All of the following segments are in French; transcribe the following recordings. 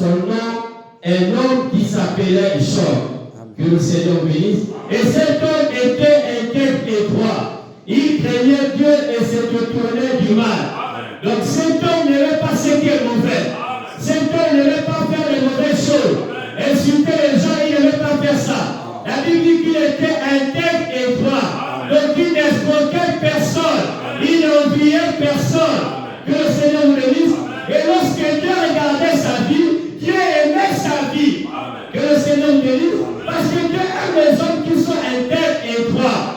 son nom, un homme qui s'appelait Job. Que le Seigneur bénisse. Et cet homme était intègre et droit. Il craignait Dieu et se détournait du mal. Donc cet homme n'aimait pas ce qui est mauvais. Cet homme n'aimait pas faire les mauvaises choses. Insulter les gens, il n'aimait pas faire ça. La Bible dit qu'il était intègre et droit. Donc il n'escroquait personne. Il n'enviait personne. Que le Seigneur nous bénisse. Et lorsque Dieu regardait sa vie, Dieu aimait sa vie. Que le Seigneur nous bénisse. Parce que Dieu aime les hommes qui sont intègres et droits.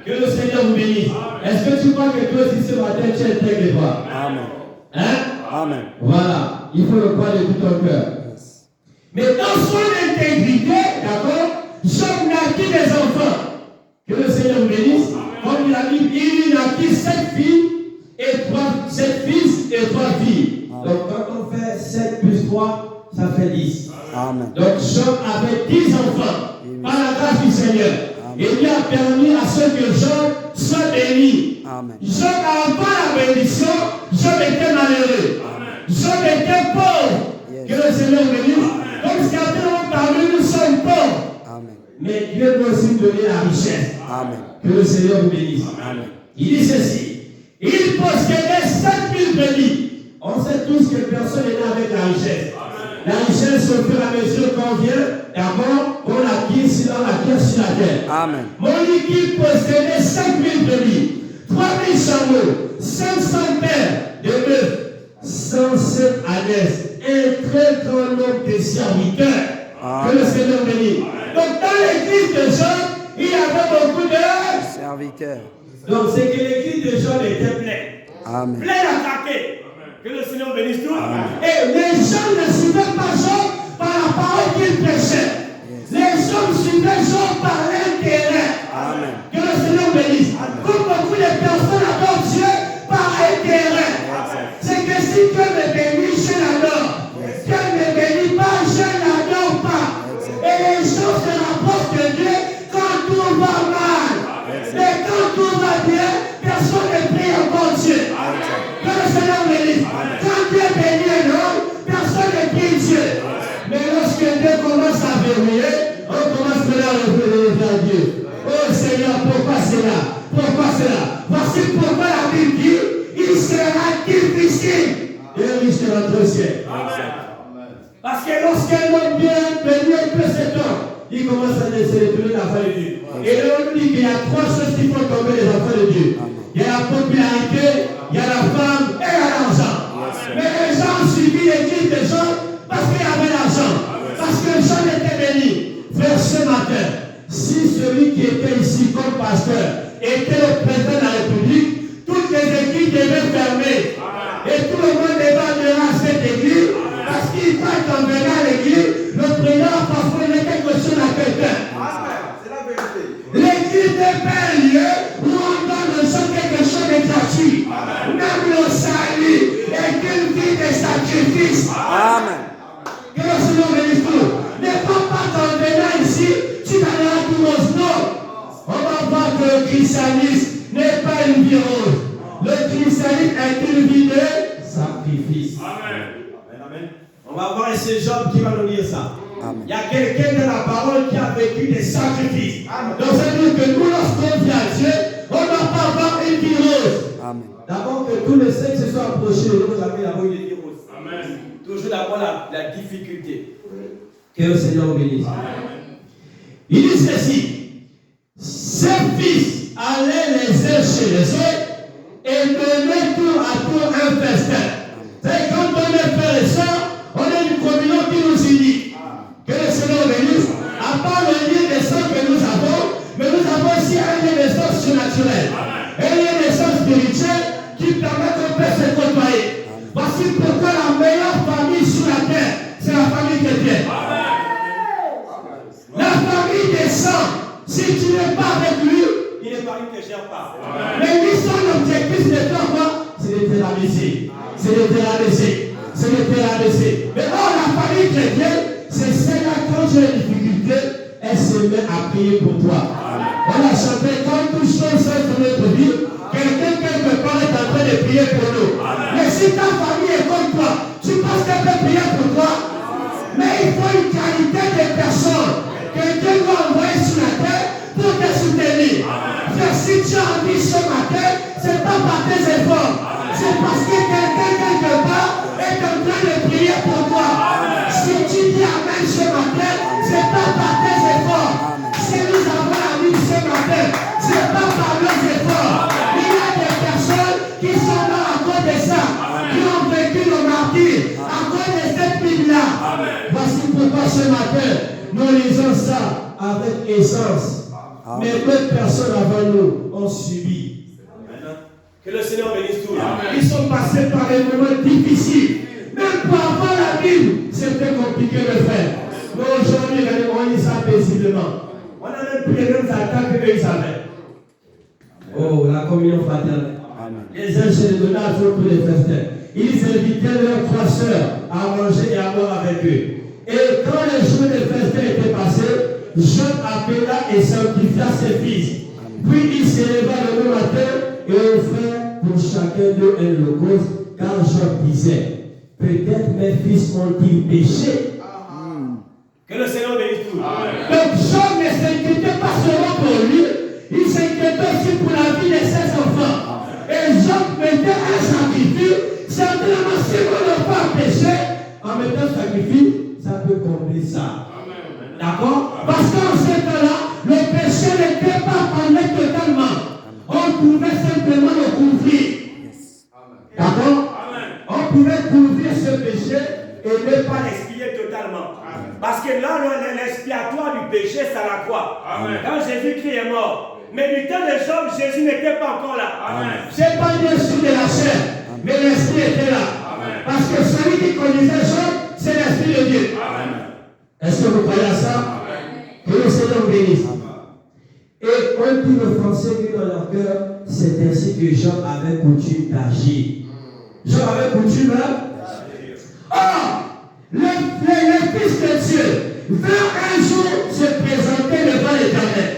Que le Seigneur vous bénisse. Est-ce que tu crois que toi aussi ce matin tu es intègre et droit? Amen. Hein? Amen. Voilà. Il faut le croire de tout ton cœur. Yes. Mais dans son intégrité, d'accord, Job naquit des enfants. Que le Seigneur vous bénisse. Comme il a dit, il naquit 7 filles et 7 fils et 3 filles. Amen. Donc quand on fait 7 plus 3, ça fait 10. Amen. Donc Job avait 10 enfants. Amen. Par la grâce du Seigneur. Amen. Et Dieu a permis à ce que Job soit béni. Amen. Job, avant la bénédiction, Job était malheureux. Amen. Job était pauvre. Yes. Que le Seigneur bénisse. Comme certains parmi nous sommes pauvres. Amen. Mais Dieu peut aussi donner la richesse. Amen. Que le Seigneur vous bénisse. Amen. Il dit ceci. Il possédait 7000 brebis. On sait tous que personne n'est là avec la richesse. Amen. La richesse, au fur et à mesure qu'on vient, d'abord, on l'acquiert sur la terre. Amen. Moïse possédait 5000 brebis, 3000 chameaux, 500 paires de bœufs, 107 ânesses, un très grand nombre de serviteurs. Amen. Que le Seigneur bénisse. Donc, dans l'église de Job, il y avait beaucoup de serviteurs. Donc, c'est que l'église de Job était pleine. Amen. Pleine à craquer. Que le Seigneur bénisse tout. Amen. Et les gens ne suivaient pas Job par la parole qu'il prêchait. Yes. Les hommes suivaient Job par l'intérêt. Amen. Que le Seigneur bénisse. Amen. Comme beaucoup de personnes adorent Dieu par intérêt. Yes. C'est que si Dieu me bénit, je l'adore. Yes. Dieu ne me bénit pas, je ne l'adore pas. Yes. Et les gens se rapprochent de Dieu quand tout va mal. Yes. Mais quand tout va bien, personne ne prie encore Dieu. Yes. Que le Seigneur bénisse. Quand Dieu bénit un homme, personne ne prie Dieu. Mais lorsque Dieu commence à verrouiller, on commence à revenir vers Dieu. Oh Seigneur, pourquoi cela? Pourquoi cela? Voici pourquoi la Bible dit, il sera difficile de riche notre ciel. Parce que lorsqu'un homme vient bénir un peu cet homme, il commence à se retourner l'enfant de Dieu. Et là, on dit qu'il y a 3 choses qui font tomber les enfants de Dieu. Il y a la popularité, il y a la femme et il y a l'argent. Mais les gens ont suivi l'église des gens parce qu'il y avait l'argent. Parce que Jean était béni. Frère, ce matin, si celui qui était ici comme pasteur était le président de la République, toutes les églises devaient fermer. Et tout le monde devait venir à cette église. Parce qu'il va qu'en venant à l'église, le président a parfois quelque chose à quelqu'un. C'est la vérité. L'église n'est pas un lieu où on donne aux gens quelque chose de gratuit. Même le salut est une vie de sacrifice. Amen. Que le Seigneur bénisse tout. Ne prends pas qu'en venant ici, tu t'en tout rose. Non. On va voir que le christianisme n'est pas une vie rose. Le christianisme est une vie de sacrifice. Amen. Amen. On va voir ce Job qui va nous dire ça. Amen. Il y a quelqu'un de la parole qui a vécu des sacrifices. Amen. Donc ça veut dire que nous, lorsqu'on vient à Dieu, on ne doit pas avoir une vie rose. Amen. D'abord que tous les saints se soient approchés de nous, jamais avoir une vie rose. Amen. Toujours d'abord la difficulté. Que le Seigneur vous bénisse. Il dit ceci. Ses fils allaient les uns chez les autres et donnaient tour à tour un festin. C'est quand on est frères et sœurs, on a une communion qui nous unit. Que le Seigneur bénisse. À part le lien des sens que nous avons, mais nous avons aussi un lien des sens surnaturel. Un lien des sens spirituel qui permet qu'on puisse se côtoyer. Voici pourquoi la meilleure famille sur la terre, c'est la famille chrétienne. La famille des sangs, si tu n'es pas avec lui, il n'est pas lui qui ne gère pas. Mais lui, son objectif, c'est de faire quoi? C'est de te rabaisser. C'est de te rabaisser. C'est de te rabaisser. Mais or, la famille chrétienne, c'est celle-là, quand j'ai des difficultés, elle se met à prier pour toi. On a chanté quand tout chose dans notre vie, quelqu'un quelque part est en train de prier pour nous. Mais si ta famille est comme toi, tu penses qu'elle peut prier pour toi? tes efforts. C'est parce que quelqu'un quelque part est en train de prier pour toi. Si tu dis Amen ce matin, c'est pas par tes efforts. Si nous avons la vie ce matin, c'est pas par nos efforts. Il y a des personnes qui sont là à cause de ça, qui ont vécu le martyr à cause de cette Bible-là. Voici pourquoi ce matin, nous lisons ça avec essence. Mais d'autres personnes avant nous ont subi. Que le Seigneur bénisse tous. Ils sont passés par des moments difficiles. Même pour avoir la Bible, c'était compliqué de faire. Mais aujourd'hui, on lit ça paisiblement. On a même plus les mêmes attaques qu'eux ils avaient. Oh, la communion fraternelle. Les uns se donnaient à tous les festins. Ils invitaient leurs 3 sœurs à manger et à boire avec eux. Et quand les jours de festin étaient passés, Jean appela et sanctifia ses fils. Puis il s'éleva le même matin et offrait pour chacun d'eux un holocauste, car Jean disait, peut-être mes fils ont-ils péché. Que le Seigneur bénisse tout. Donc Jean ne s'inquiétait pas seulement pour lui, il s'inquiétait aussi pour la vie de ses enfants. Et Jean mettait un sacrifice, certainement si on n'a pas péché, en mettant un sacrifice, ça peut combler ça. D'accord? Parce qu'en ce temps-là, le péché n'était pas condamné totalement. On pouvait simplement le couvrir. D'accord? On pouvait couvrir ce péché et ne pas l'expier totalement. Parce que là, l'expiatoire du péché, c'est la croix. Quand Jésus-Christ est mort. Mais du temps de Job, Jésus n'était pas encore là. Ce n'est pas une suite de la chair, mais l'esprit était là. Parce que celui qui conduisait Job, c'est l'esprit de Dieu. Est-ce que vous croyez à ça? Que le Seigneur bénisse. Et on dit le français que dans leur cœur, c'est ainsi que Jean avait coutume d'agir. Jean avait coutume d'agir. Or, les fils de Dieu veulent un jour se présenter devant l'Éternel.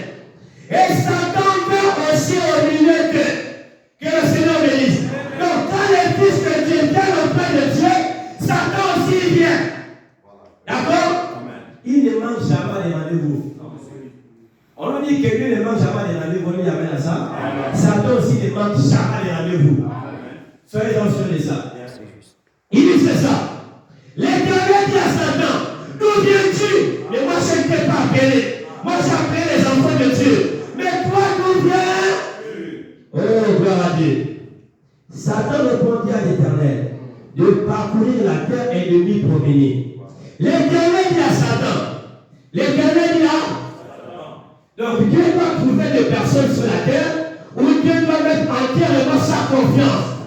Et Satan veut aussi au milieu d'eux. Que le Seigneur bénisse. Donc, quand les fils de Dieu viennent auprès de Dieu, Satan aussi vient. D'accord? Il ne manque jamais des rendez-vous. On nous dit que lui ne manque jamais des rendez-vous. On lui amène à ça. Satan aussi ne manque jamais des rendez-vous. Soyez conscients de ça. Il dit c'est ça. L'Éternel dit à Satan, d'où viens-tu? Mais moi je ne t'ai pas appelé. Moi j'ai appelé les enfants de Dieu. Mais toi d'où viens? Oh, gloire à Dieu. Satan répondit à l'Éternel de parcourir la terre et de m'y promener. L'Éternel dit à Satan. L'Éternel dit à donc Dieu doit trouver des personnes sur la terre où Dieu doit mettre entièrement sa confiance.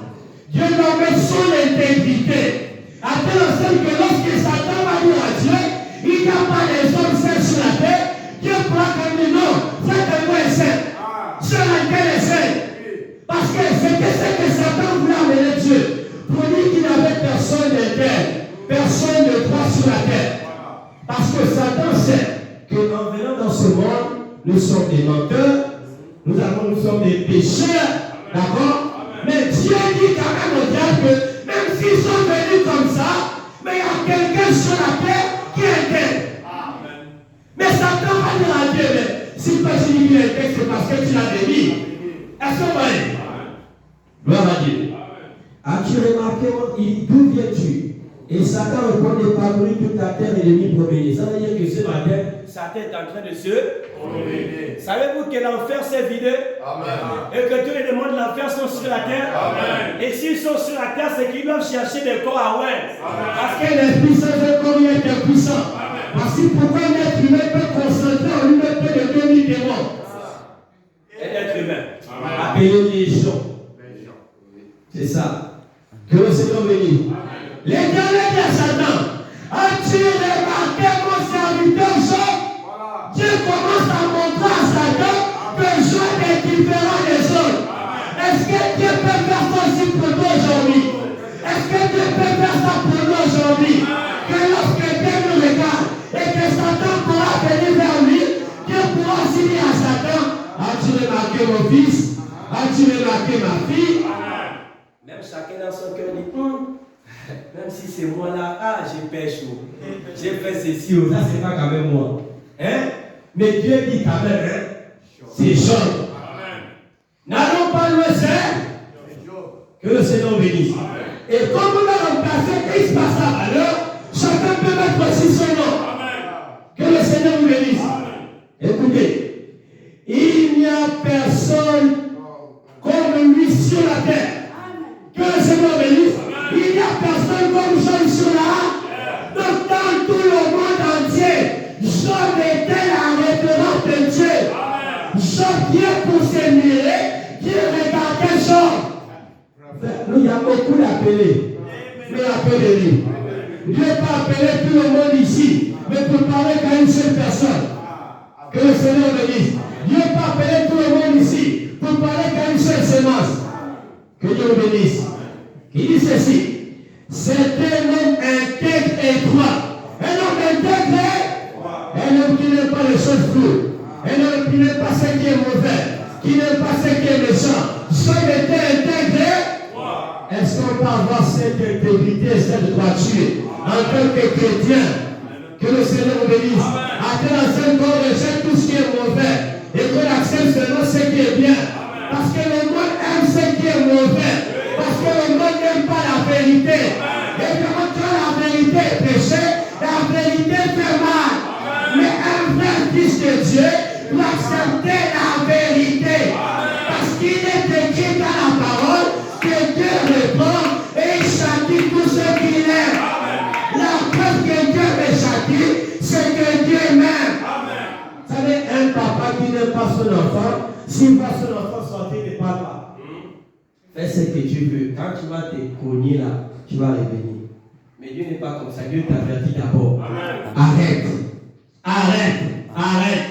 Dieu doit mettre son intégrité. À tel enseigne que lorsque Satan va dire à Dieu, il n'y a pas les hommes saints sur la terre, Dieu pourra comme dire non, certainement est saint. Sur laquelle est saint. Parce que c'était ce que Satan voulait amener Dieu. Pour dire qu'il n'avait personne de terre, personne de droit sur la terre. Parce que Satan sait qu'en venant dans ce monde, nous sommes des menteurs, nous sommes des pécheurs, d'accord? Mais Dieu dit quand même au diable que même s'ils sont venus comme ça, mais il y a quelqu'un sur la terre qui est intègre. Mais Satan va dire à Dieu, mais si toi tu dis qu'il est intègre, c'est parce que tu l'as béni. Est-ce que vous voyez? Gloire à Dieu. As-tu remarqué d'où viens-tu? Et Satan répondait parcourir toute la terre et de m'y promener. Ça veut dire que ce matin, Satan est en train de se promener. Savez-vous que l'enfer s'est vidé? Amen. Et que tous les démons de l'enfer sont sur la terre? Amen. Et s'ils sont sur la terre, c'est qu'ils doivent chercher des corps à ouais. Parce que l'esprit sans un corps, il est impuissant. Parce que pourquoi un être humain peut concentrer en lui-même près de 2000 démons? Un être humain. Appelé légion. C'est ça. Que le Seigneur bénisse. L'Éternel dit à Satan, as-tu remarqué mon serviteur Job? Dieu commence à montrer à Satan que Job est différent des autres. Est-ce que Dieu peut faire ça aussi pour toi aujourd'hui? Est-ce que Dieu peut faire ça pour nous aujourd'hui? Que lorsque Dieu nous regarde et que Satan pourra venir vers lui, Dieu pourra aussi dire à Satan, as-tu remarqué mon fils? As-tu remarqué ma fille? Même chacun dans son cœur dit, même si c'est moi là, j'ai pêché, j'ai fait ceci, ça c'est pas quand même moi. Hein? Mais Dieu dit quand même, c'est Job. N'allons pas loin, c'est Que le Seigneur bénisse. Et comme on a remplacé X par sa valeur, chacun peut mettre aussi son nom. Que le Seigneur vous bénisse. Écoutez, il n'y a personne comme lui sur la terre. Que le Seigneur bénisse. Il n'y a personne comme Job sur la terre. Donc dans tout le monde entier, Job était la référence de Dieu. Job vient pour s'admirer, Dieu regardait Job. Il y a beaucoup d'appelés. Mais appelez-lui. Dieu n'a pas appelé tout le monde ici, mais pour parler qu'à une seule personne. Que le Seigneur bénisse. Dieu n'a pas appelé tout le monde ici, pour parler qu'à une seule sémence. Que Dieu vous bénisse. Il dit ceci. C'était un homme intègre et droit. Un homme intègre, un homme qui n'aime pas les choses floues. Un homme qui n'aime pas ce qui est mauvais, qui n'aime pas ce qui est méchant. Job était intègre. Est-ce qu'on peut avoir cette intégrité, cette droiture en tant que chrétien? Que le Seigneur vous bénisse. Après la scène qu'on rejette tout ce qui est mauvais et qu'on accepte seulement ce qui est bien. Parce que le monde aime ce qui est mauvais. Parce que le monde n'aime pas la vérité. Et quand la vérité est péché, la vérité fait mal. Mais un vrai fils de Dieu doit accepter la vérité. Parce qu'il est écrit dans la parole que Dieu répond et il châtie tous ceux qu'il aime. La preuve que Dieu me châtie, c'est que Dieu m'aime. Vous savez, un papa qui n'aime pas son enfant, s'il voit son enfant sortir, il ne parle pas. Fais ce que tu veux. Quand tu vas te cogner là, tu vas revenir. Mais Dieu n'est pas comme ça. Dieu t'avertit d'abord. Arrête. Arrête. Arrête.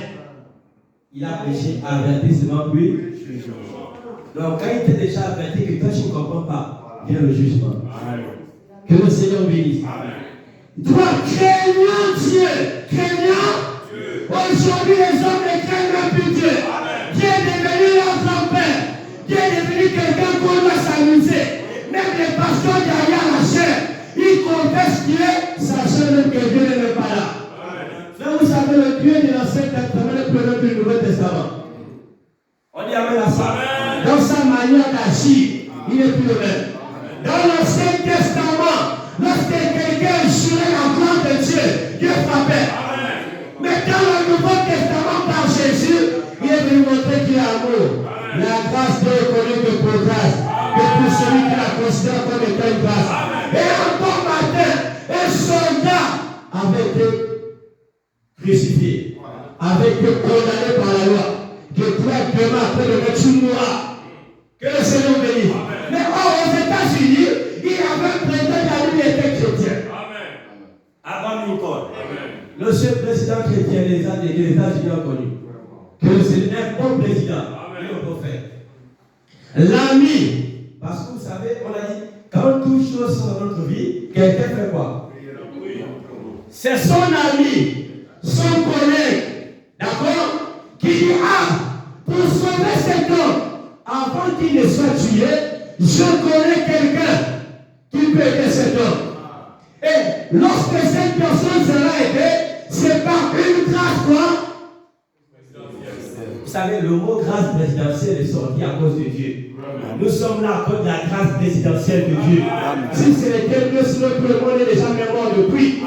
Il a prêché avertissement, puis donc, quand il t'a déjà averti que toi tu ne comprends pas, vient le jugement. Amen. Que le Seigneur bénisse. Toi, craignant Dieu, craignant Dieu. Aujourd'hui, les hommes ne craignent même plus Dieu. Amen. Dieu est devenu leur grand-père. Dieu est devenu quelqu'un qu'on doit s'amuser. Même les pasteurs derrière la chair, ils confessent Dieu, sachant même que Dieu n'est pas là. Là, vous savez, le Dieu de l'Ancien Testament est le premier du Nouveau Testament. On dit Amen à ça. Dans sa manière d'agir, il n'est plus le même. Dans l'Ancien Testament, lorsque quelqu'un jurait la gloire de Dieu, Dieu frappait. Mais dans le Nouveau Testament, par Jésus, il est venu montrer qu'il a amour. La grâce Dieu est connue que pour grâce, que pour celui qui la considère comme étant une grâce. Et un bon matin, un soldat avait été crucifié, avait été condamné par la loi. Que toi, demain, après le mettre, tu mourras. Que le Seigneur bénisse. Mais aux États-Unis, il y avait un président qui était chrétien. Abraham Lincoln. Le seul président chrétien des États-Unis ont connu. Que c'est un bon président. Il est un prophète. L'ami. Parce que vous savez, on a dit, quand toutes choses sont dans notre vie, quelqu'un fait quoi? C'est son ami, son collègue. D'accord? Qui dit, pour sauver cet homme, avant qu'il ne soit tué, je connais quelqu'un qui peut aider cet homme. Et lorsque cette personne sera aidée, c'est par une grâce quoi? Vous savez, le mot grâce présidentielle est sorti à cause de Dieu. Nous sommes là à cause de la grâce présidentielle de Dieu. Si c'était mieux, sinon tout le monde est déjà mort depuis.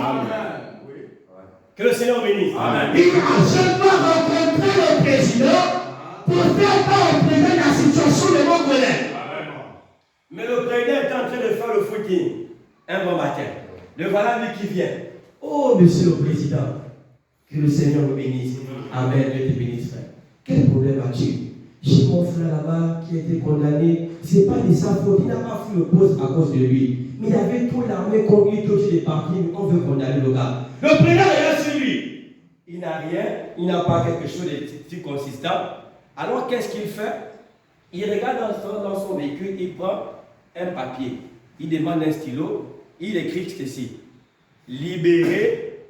Que le Seigneur bénisse. Il a seulement rencontré le président pour faire part au président de la situation de mon collègue. Mais le président est en train de faire le footing un bon matin. Le voilà lui qui vient. Oh, monsieur le président, que le Seigneur vous bénisse. Amen, Dieu te bénisse, frère. Quel problème as-tu? J'ai mon frère là-bas qui a été condamné. Ce n'est pas de sa faute. Il n'a pas fait le poste à cause de lui. Mais il avait toute l'armée contre lui, tous les partis. Mais on veut condamner le gars. Le président est sur lui. Il n'a rien. Il n'a pas quelque chose de consistant. Alors qu'est-ce qu'il fait? Il regarde dans son véhicule, il prend un papier. Il demande un stylo. Il écrit ceci. Libérer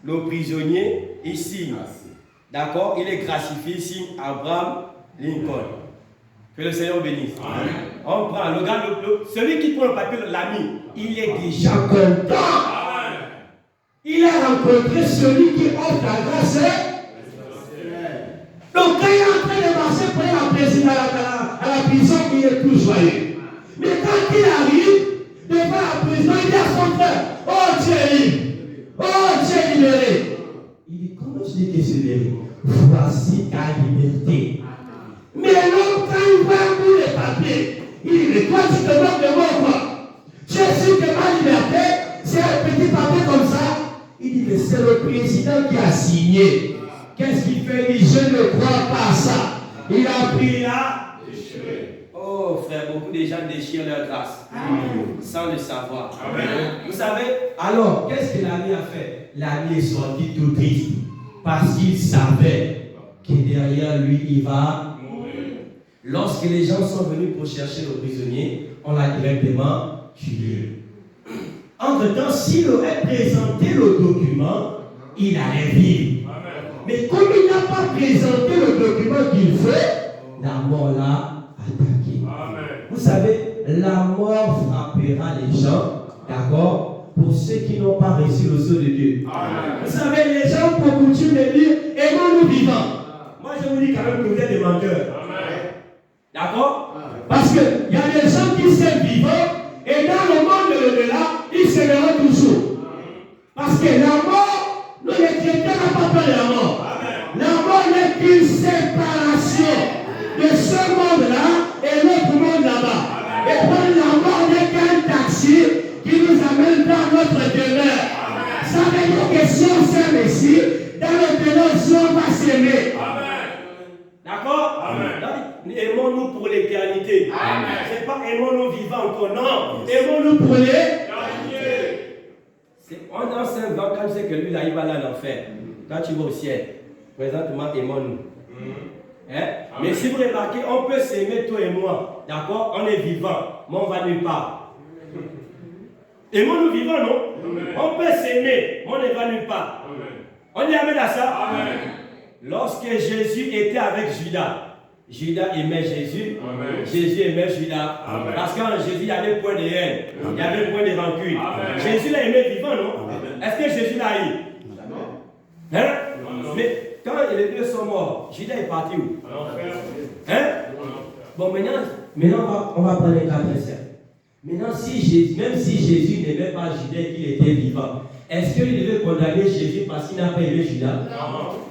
le prisonnier, il signe. D'accord? Il est gracifié, il signe Abraham Lincoln. Que le Seigneur bénisse. Amen. On prend le gars, celui qui prend le papier, l'ami, il est déjà content. Amen. Il a rencontré celui qui offre la grâce. Donc quand il est en train de marcher pour aller à la prison, il est tout joyeux. quand il arrive devant la prison, il dit à son frère, oh tu es libre, oh tu es libéré. Il dit, comment je dis que c'est libéré? Voici ta liberté. Mais l'homme, quand il voit un bout de papier, il dit, mais toi tu te moques de moi quoi? Tu es sûr que ma liberté, c'est un petit papier comme ça? Il dit, mais c'est le président qui a signé. Qu'est-ce qu'il fait? Il dit, je ne crois pas à ça. Il a pris là. Oh frère, beaucoup de gens déchirent leur grâce sans le savoir. Amen. Vous savez, alors qu'est-ce que l'ami a fait? L'ami est sorti tout triste parce qu'il savait que derrière lui il va mourir. Lorsque les gens sont venus pour chercher le prisonnier, on l'a directement tué. Entre-temps, s'il aurait présenté le document, il allait vivre. Mais comme il n'a pas présenté le document qu'il fait, la mort l'a attaqué. Amen. Vous savez, la mort frappera les gens, d'accord, pour ceux qui n'ont pas reçu le sceau de Dieu. Amen. Vous savez, les gens ont pour coutume de dire, aimons-nous vivants. Moi, je vous dis quand même que vous êtes des menteurs. D'accord? Parce qu'il y a des gens qui sont vivants et dans le monde de l'au-delà, ils se verront toujours. Parce que la mort, nous les chrétiens n'ont pas peur de la mort. La mort n'est qu'une séparation de ce monde-là et l'autre monde là-bas. Et puis la mort n'est qu'un taxi qui nous amène dans notre demeure. Ça veut dire que si on s'aime ici, dans le demeure aussi on va s'aimer. D'accord? Aimons-nous pour l'éternité. Ce n'est pas aimons-nous vivants encore, non. Aimons-nous pour l'éternité. On dans 5 ans, quand tu sais que lui là, il va là en enfer. Quand tu vas au ciel, présentement, aimons-nous. Hein? Mais si vous remarquez, on peut s'aimer toi et moi. D'accord? On est vivant, mais on va nulle part. Aimons-nous vivants, non? On peut s'aimer, mais on ne va nulle part. On y amène à ça? Amen. Lorsque Jésus était avec Judas, Judas aimait Jésus, Amen. Jésus aimait Judas. Amen. Parce qu'en Jésus, il y avait un point de haine, il y avait un point de rancune. Amen. Jésus l'a aimé vivant, non? Est-ce que Jésus l'a eu? Hein? Mais quand les deux sont morts, Judas est parti où? Hein? Bon, maintenant on va prendre un cas très simple. Maintenant, même si Jésus n'aimait pas Judas et qu'il était vivant, est-ce qu'il devait condamner Jésus parce qu'il n'a pas aimé Judas? Non.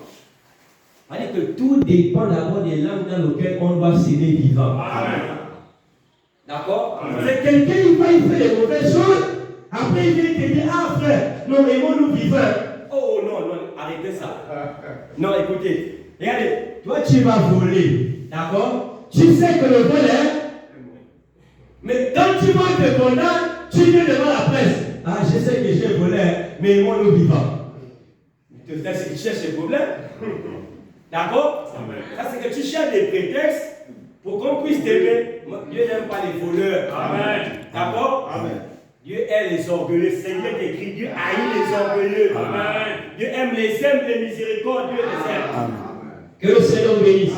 C'est-à-dire que tout dépend d'abord des langues dans lesquelles on doit s'aimer vivant. D'accord? C'est quelqu'un qui va y faire des mauvaises choses, après il vient te dire, ah frère, non, aimons-nous vivants. Oh non, arrêtez ça. Non, écoutez, regardez, toi tu vas voler, d'accord? Tu sais que le vol est. Mais quand tu vas te condamner, tu viens devant la presse. Ah, je sais que j'ai volé, mais aimons-nous vivants. C'est ce qui cherche le problème. D'accord? Ça, c'est que tu cherches des prétextes pour qu'on puisse t'aimer. Dieu n'aime pas les voleurs. Amen. D'accord? Amen. Dieu aime les orgueilleux. Seigneur écrit, Dieu haït les orgueilleux. Amen. Dieu aime les miséricordes. Dieu les aime. Amen. Que le Seigneur bénisse.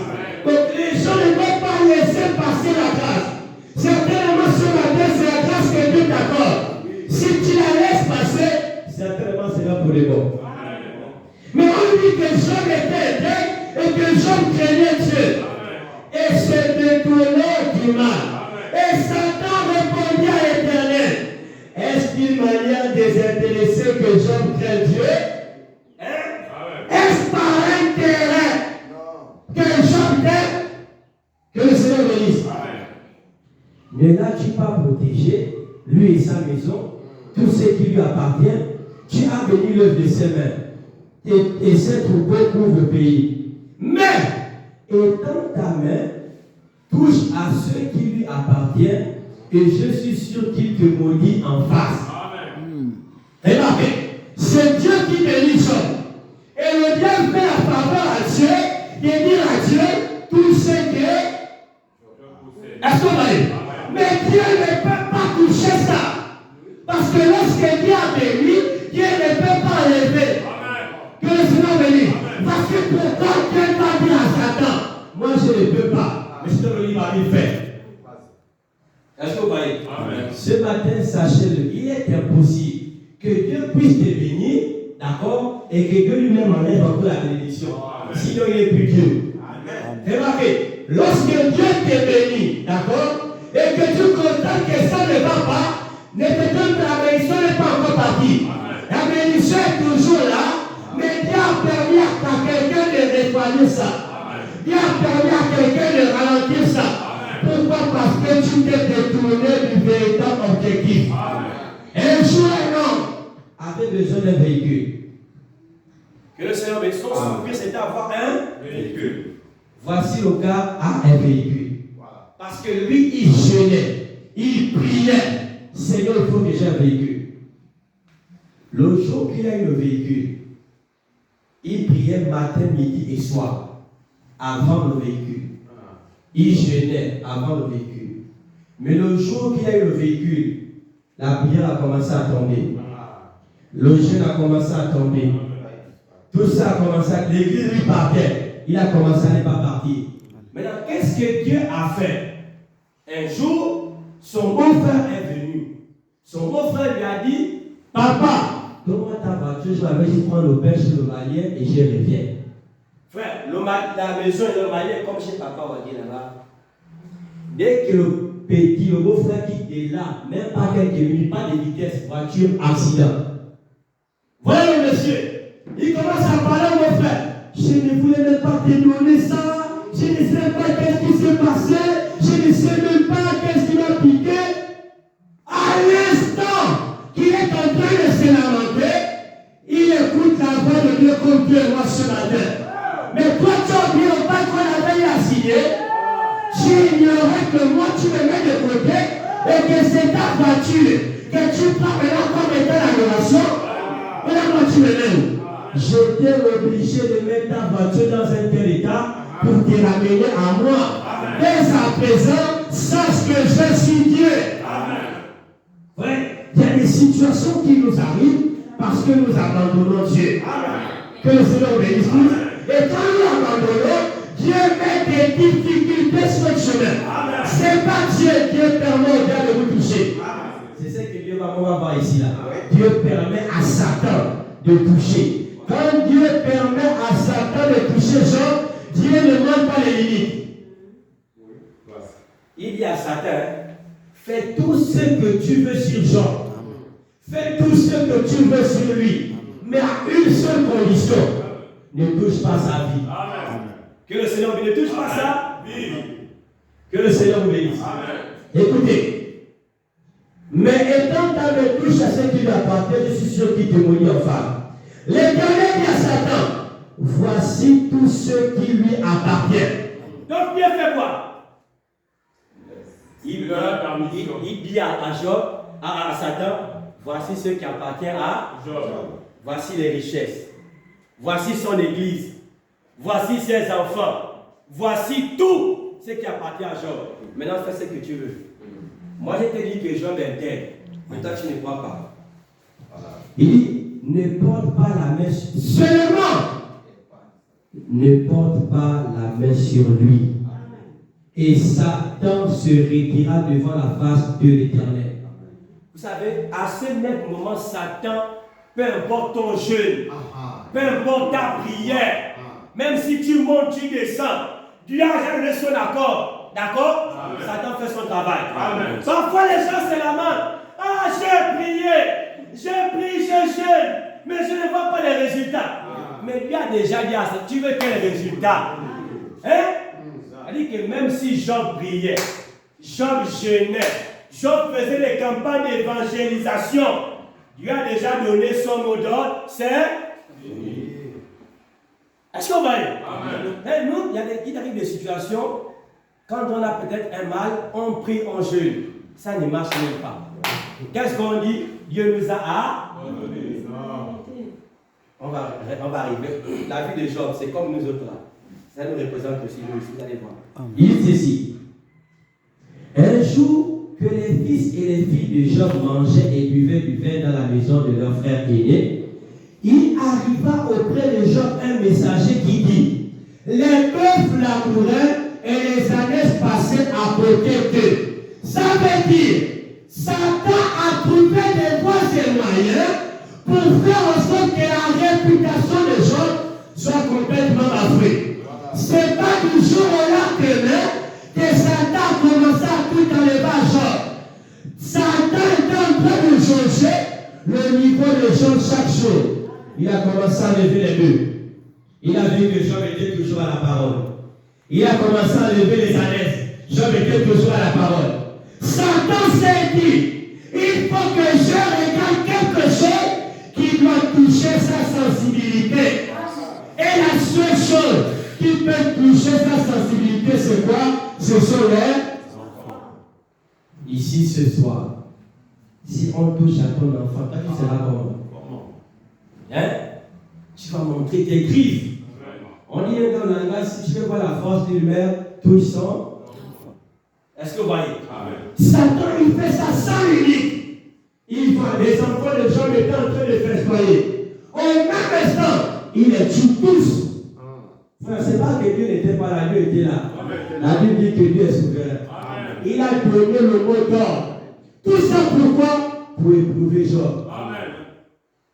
Donc les gens ne peuvent pas laisser passer la grâce. Certainement sur la terre, c'est la grâce que Dieu t'accorde. Si tu la laisses passer, certainement c'est là pour les bons. Mais on dit que Job était aidé et que Job craignait Dieu. Et se détournait du mal. Et Satan répondit à l'Éternel. Est-ce d'une manière désintéressée que Job craint Dieu? Est-ce par intérêt que Job t'aime? Que le Seigneur bénisse. Mais là, tu vas protéger lui et sa maison, tout ce qui lui appartient. Tu as béni l'œuvre de ses mains. Et ses troupeaux couvrent le pays. Mais, étends ta main, touche à ceux qui lui appartiennent, et je suis sûr qu'il te maudit en face. Remarquez, c'est Dieu qui bénit Job. Et le diable fait la faveur à Dieu, de dire à Dieu tout ce que. Est-ce qu'on va dire? Mais Dieu ne peut pas toucher ça. Parce que lorsque Dieu a béni, Dieu ne peut pas lever. Que le Seigneur bénisse. Parce que pourquoi Dieu va dire à Satan, moi je ne peux pas, mais je te le dis, il fait. Est-ce que vous voyez? Ce matin, sachez-le, il est impossible que Dieu puisse te bénir, d'accord, et que Dieu lui-même enlève encore la bénédiction. Sinon, il n'est plus Dieu. Remarquez, lorsque Dieu te bénit, d'accord, et que tu constates que ça L'émission est toujours là, mais Dieu a permis à quelqu'un de nettoyer ça. Dieu a permis à quelqu'un de ralentir ça. Pourquoi? Parce que tu t'es détourné du véritable objectif. Un jour, un homme avait besoin d'un véhicule. Que le Seigneur bénisse. Son souhait, c'était avoir un véhicule. Voici le gars a un véhicule. Parce que lui, il jeûnait, il priait. Seigneur, il faut que j'ai un véhicule. Le jour qu'il a eu le véhicule, il priait matin, midi et soir avant le véhicule. Il jeûnait avant le véhicule. Mais le jour qu'il a eu le véhicule, la prière a commencé à tomber. Le jeûne a commencé à tomber. Tout ça a commencé à... L'église lui partait. Il a commencé à ne pas partir. Maintenant, qu'est-ce que Dieu a fait? Un jour, son beau-frère est venu. Son beau-frère lui a dit, papa, donne-moi ta voiture, je vais juste prendre le pain sur le malien et je reviens. Frère, la maison et le malien, comme chez papa, on va dire là-bas. Dès que le beau-frère quitte de là, même pas quelques minutes, pas de vitesse, voiture, accident. Voilà le monsieur. Il commence à parler à mon frère. Je ne voulais même pas te donner ça. Je ne sais pas qu'est-ce qui s'est passé. Je ne sais même pas qu'est-ce qui m'a piqué. À l'instant qu'il est en train de se lamenter, il écoute la voix de Dieu comme Dieu et moi ce matin. Mais toi, tu as oublié au pas qu'on avait à signer. Tu ignorais que moi, tu me mets de côté et que c'est ta voiture que tu prends maintenant comme étant l'adoration. Maintenant, moi, tu me mets où? J'étais obligé de mettre ta voiture dans un tel état pour te ramener à moi. Dès à présent, sache que je suis Dieu. Ouais, il y a des situations qui nous arrivent parce que nous abandonnons Dieu. Que le Seigneur bénisse tous. Et quand nous abandonnons, Dieu met des difficultés sur le chemin. Ce n'est pas Dieu qui permet au diable de vous toucher. C'est ce que Dieu va voir ici là. Dieu permet à Satan de toucher. Quand Dieu permet à Satan de toucher Job, Dieu ne demande pas les limites. Il dit à Satan, fais tout ce que tu veux sur Job. Fais tout ce que tu veux sur lui. Mais à une seule condition, ne touche pas sa vie. Amen. Que le Seigneur ne touche pas sa vie. Que le Seigneur vous bénisse. Écoutez, mais étant dans le touche à ce qui lui appartient, je suis sûr qu'il témoigne en femme. L'Éternel dit à Satan, voici tout ce qui lui appartient. Donc Dieu fait quoi? Il dit à Job, à Satan, voici ce qui appartient à Job. Voici les richesses. Voici son église. Voici ses enfants. Voici tout ce qui appartient à Job. Maintenant, fais ce que tu veux. Moi, je te dis que Job est intègre. Mais toi, tu ne crois pas. Il dit, ne porte pas la main seulement. Ne porte pas la main sur lui. Et Satan se retirera devant la face de l'Éternel. Vous savez, à ce même moment, Satan, peu importe ton jeûne, peu importe ta prière, même si tu montes, tu descends, Dieu a jamais son accord. D'accord? Satan fait son travail. Amen. Parfois les gens se lamentent. Ah, j'ai prié, j'ai prié, j'ai jeûne, mais je ne vois pas les résultats. Mais Dieu a déjà dit à ça, tu veux quel résultat? Hein? Il dit que même si Job priait, Job jeûnait, Job faisait des campagnes d'évangélisation, Dieu a déjà donné son mot d'ordre, c'est fini. Est-ce qu'on va y? Nous, il arrive des situations, quand on a peut-être un mal, on prie, on jeûne. Ça ne marche même pas. Qu'est-ce qu'on dit? Dieu nous a on va arriver. La vie de Job, c'est comme nous autres là. Ça nous représente aussi, nous aussi, vous allez voir. Il dit ceci. Un jour que les fils et les filles de Job mangeaient et buvaient du vin dans la maison de leur frère aîné, il arriva auprès de Job un messager qui dit, les bœufs labouraient et les années passaient à côté d'eux. Ça veut dire, Satan a trouvé des voies et moyens pour faire en sorte que la réputation de Job soit complètement bafouée. C'est pas du jour au lendemain que Satan a commencé à tout enlever à Job. Satan est en train de changer le niveau des choses chaque jour. Il a commencé à lever les murs. Il a vu que Job était toujours à la parole. Il a commencé à lever les ânesses. Job était toujours à la parole. Satan s'est dit, il faut que je regarde quelque chose qui doit toucher sa sensibilité. Et la seule chose qui peut toucher sa sensibilité, c'est quoi? Ce sont les enfants. Ici ce soir, si on touche à ton enfant, toi tu seras comment? Hein? Tu vas montrer tes griffes. On dit dans le langage, si tu veux voir la force d'une mère, touche son enfant. Est-ce que vous voyez? Satan, il fait ça sans limite. Il voit les enfants de Job étaient en train de festoyer. Au même instant, il les tue tous. Frère, c'est pas que Dieu n'était pas là, Dieu était là. La Bible dit que Dieu est souverain. Il a donné le mot d'ordre. Tout ça pourquoi? Pour éprouver Job.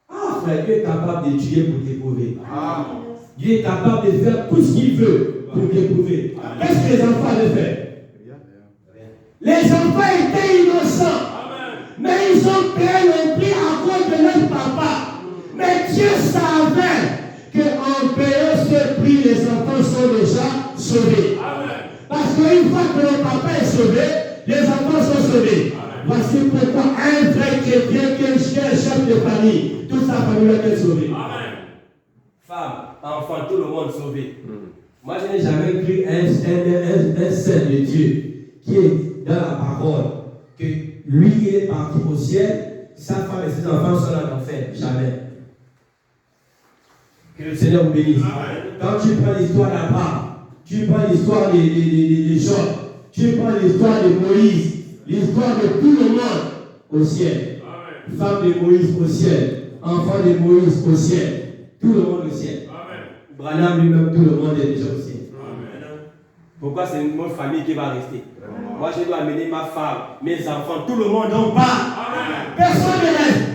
Ah frère, Dieu est capable de tuer pour t'éprouver. Dieu est capable de faire tout ce qu'il veut pour t'éprouver. Qu'est-ce que les enfants avaient fait? Les enfants étaient innocents. Mais ils ont payé le prix à cause de leur papa. Mais Dieu savait qu'en payant ce prix, les enfants sont déjà sauvés. Parce qu'une fois que le papa est sauvé, les enfants sont sauvés. Voici pourquoi un vrai chrétien qui est chef de famille, toute sa famille va être sauvée. Femme, enfant, tout le monde sauvé. Moi, je n'ai jamais cru un saint de Dieu qui est dans la parole, que lui, il est parti au ciel, sa femme et ses enfants sont en enfer. Jamais. Que le Seigneur vous bénisse. Quand tu prends l'histoire là-bas, tu prends l'histoire de Job, tu prends l'histoire de Moïse, l'histoire de tout le monde au ciel. Femme de Moïse au ciel, enfant de Moïse au ciel, tout le monde au ciel. Branham lui-même, tout le monde est déjà au ciel. Pourquoi c'est une autre famille qui va rester? Moi, je dois amener ma femme, mes enfants, tout le monde en bas. Personne ne reste.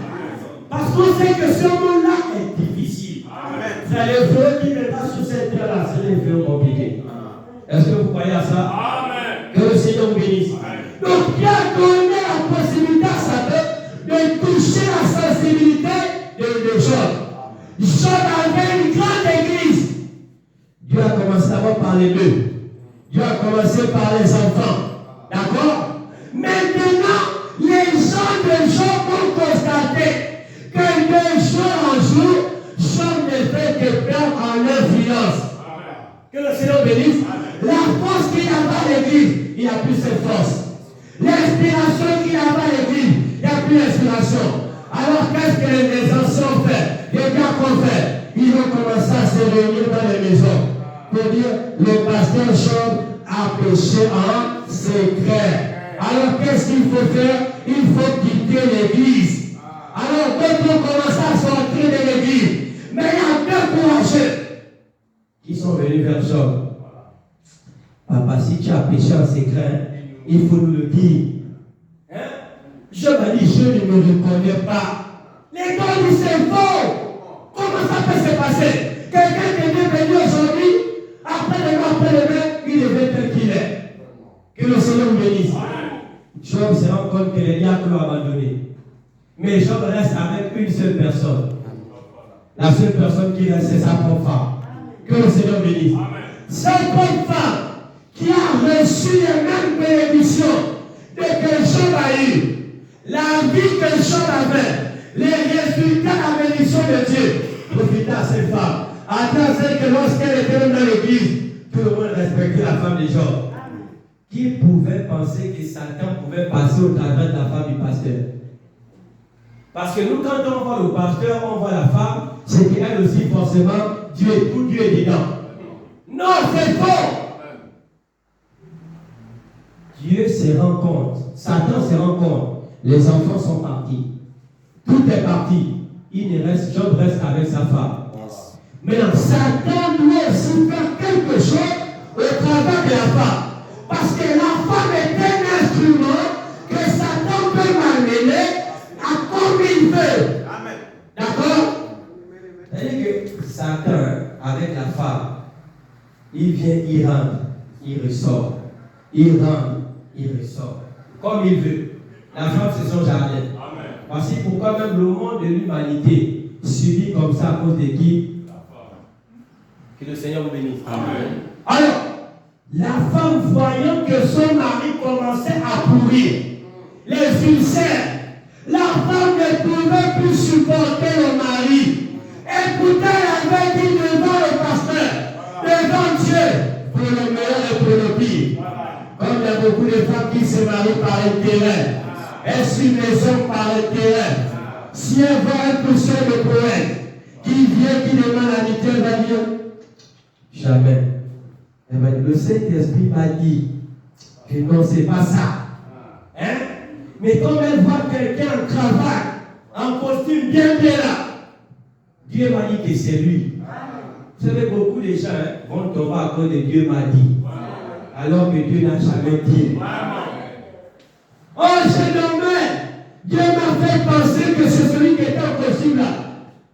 Parce qu'on sait que ce monde-là est difficile. C'est les vœux qui me passent sur cette terre-là, c'est les vœux compliqués. Est-ce que vous croyez à ça? Que le Seigneur vous bénisse. Donc, Dieu a donné la possibilité à Satan de toucher la sensibilité de Job. Job avait une grande église. Dieu a commencé d'abord par les deux. Dieu a commencé par les enfants. D'accord? Maintenant, les gens de Job ont constaté que de jour en jour, Job ne fait que perdre en influence. Que le Seigneur bénisse. La force qu'il a dans l'église, il n'y a plus cette force. L'inspiration qu'il a dans l'église, il n'y a plus d'inspiration. Alors qu'est-ce que les anciens ont fait? Les gars qu'on fait, ils vont commencer à se réunir dans les maisons pour dire le pasteur Job a péché en secret. Alors qu'est-ce qu'il faut faire? Il faut quitter l'église. Alors d'autres ont commencé à sortir de l'église. Mais il y a deux courageux qui sont venus vers Job. Papa, si tu as péché en secret, il faut nous le dire. Hein? Job a dit, je ne me reconnais pas. Les gars disent c'est faux. Comment ça peut se passer? Quelqu'un qui est venu aujourd'hui, après il devait tel qu'il est. Que le Seigneur vous bénisse. Job se rend compte que les diacres l'ont abandonné. Mais Job reste avec une seule personne. La seule personne qui reste, c'est sa propre femme. Que le Seigneur bénisse. Sa propre femme qui a reçu les mêmes bénédictions que Job a eu. La vie que Job avait, les résultats de la bénédiction de Dieu, profitez à cette femme. À tel que lorsqu'elle était dans l'église, tout le monde respectait la femme de Job. Qui pouvait penser que Satan pouvait passer au travers de la femme du pasteur? Parce que nous, quand on voit le pasteur, on voit la femme, c'est qu'elle aussi, forcément, Dieu est dedans. Non, c'est faux! Dieu se rend compte, Satan se rend compte, les enfants sont partis. Tout est parti. Job reste avec sa femme. Maintenant, Satan doit aussi faire quelque chose au travers de la femme. Parce que la femme est un instrument que Satan peut m'amener à comme il veut. Amen. D'accord? C'est-à-dire que Satan, avec la femme, il vient, il rentre, il ressort. Il rentre, il ressort. Comme il veut. La femme, c'est son jardin. Amen. Voici pourquoi même le monde de l'humanité subit comme ça à cause de qui? Que le Seigneur vous bénisse. Amen. Alors, la femme voyant que son mari commençait à pourrir, les ulcères, la femme ne pouvait plus supporter le mari. Et pourtant, elle avait dit devant le pasteur, devant Dieu, pour le meilleur et pour le pire. Comme il y a beaucoup de femmes qui se marient par intérêt, elles suivent les hommes par intérêt. Si elle voit un pousseur de poète qui vient, qui demande l'amitié, elle va dire jamais. Elle va dire, le Saint-Esprit m'a dit que non, c'est pas ça. Hein? Mais comme elle voit quelqu'un en cravate, en costume bien là, Dieu m'a dit que c'est lui. Vous savez, beaucoup de gens vont tomber à cause de Dieu m'a dit. Alors que Dieu n'a jamais dit. Oh, jeune homme, Dieu m'a fait penser que c'est celui qui était en costume là.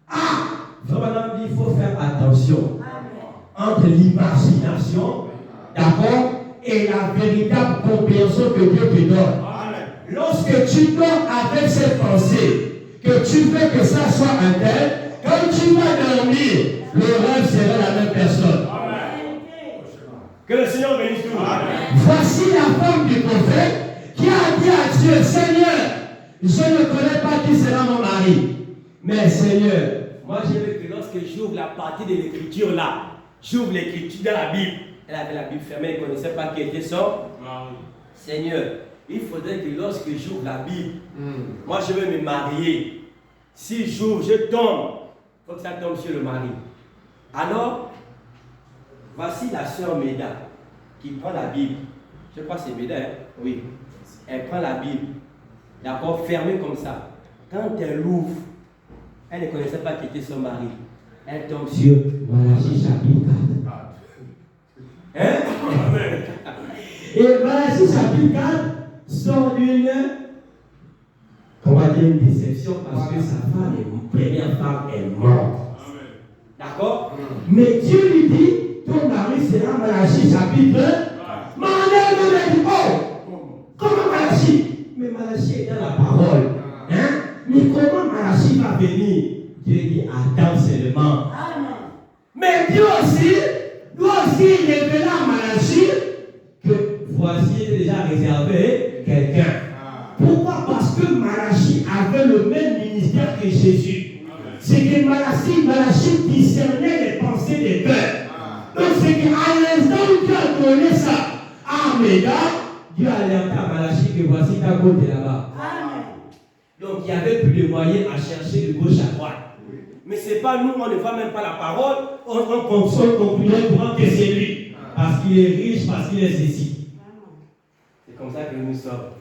Ah! Vraiment, il faut faire attention entre l'imagination, d'accord, et la véritable compréhension que Dieu te donne. Lorsque tu dors avec cette pensée, que tu veux que ça soit un tel, quand tu vas dormir, le rêve sera la même personne. Que le Seigneur bénisse tout. Voici la femme du prophète qui a dit à Dieu, Seigneur, je ne connais pas qui sera mon mari. Mais Seigneur, moi je veux que lorsque j'ouvre la partie de l'écriture là, j'ouvre l'écriture de la Bible. Elle avait la Bible fermée, elle ne connaissait pas qui était son mari. Seigneur, il faudrait que lorsque j'ouvre la Bible, moi je veux me marier. Si j'ouvre, je tombe, il faut que ça tombe sur le mari. Alors, voici la sœur Méda qui prend la Bible. Je crois que c'est Méda, hein? Oui. Elle prend la Bible, d'accord, fermée comme ça. Quand elle l'ouvre, elle ne connaissait pas qui était son mari. Elle tombe sur Malachie chapitre 4. Hein? Et Malachie chapitre 4 sort d'une, on va dire, une déception parce que sa femme, première femme, est morte. D'accord? Mais Dieu lui dit, ton mari sera Malachie chapitre 1. Mais on dit, oh, comment Malachie? Mais Malachie est dans la parole. Hein? Mais comment Malachie va venir? Dieu dit, attends seulement. Mais Dieu aussi, doit aussi révéler à Malachie que voici déjà réservé quelqu'un. Pourquoi? Parce que Malachie avait le même ministère que Jésus. C'est que Malachie discernait les pensées des cœurs. Donc c'est qu'à l'instant où Dieu a donné ça à Méda, Dieu a alerté à Malachie que voici ta côte là-bas. Donc il n'y avait plus de moyens à chercher de gauche à droite. Mais ce n'est pas nous, on ne voit même pas la parole, on console concluait pour que c'est lui. Parce qu'il est riche, parce qu'il est ceci. C'est comme ça que nous sommes.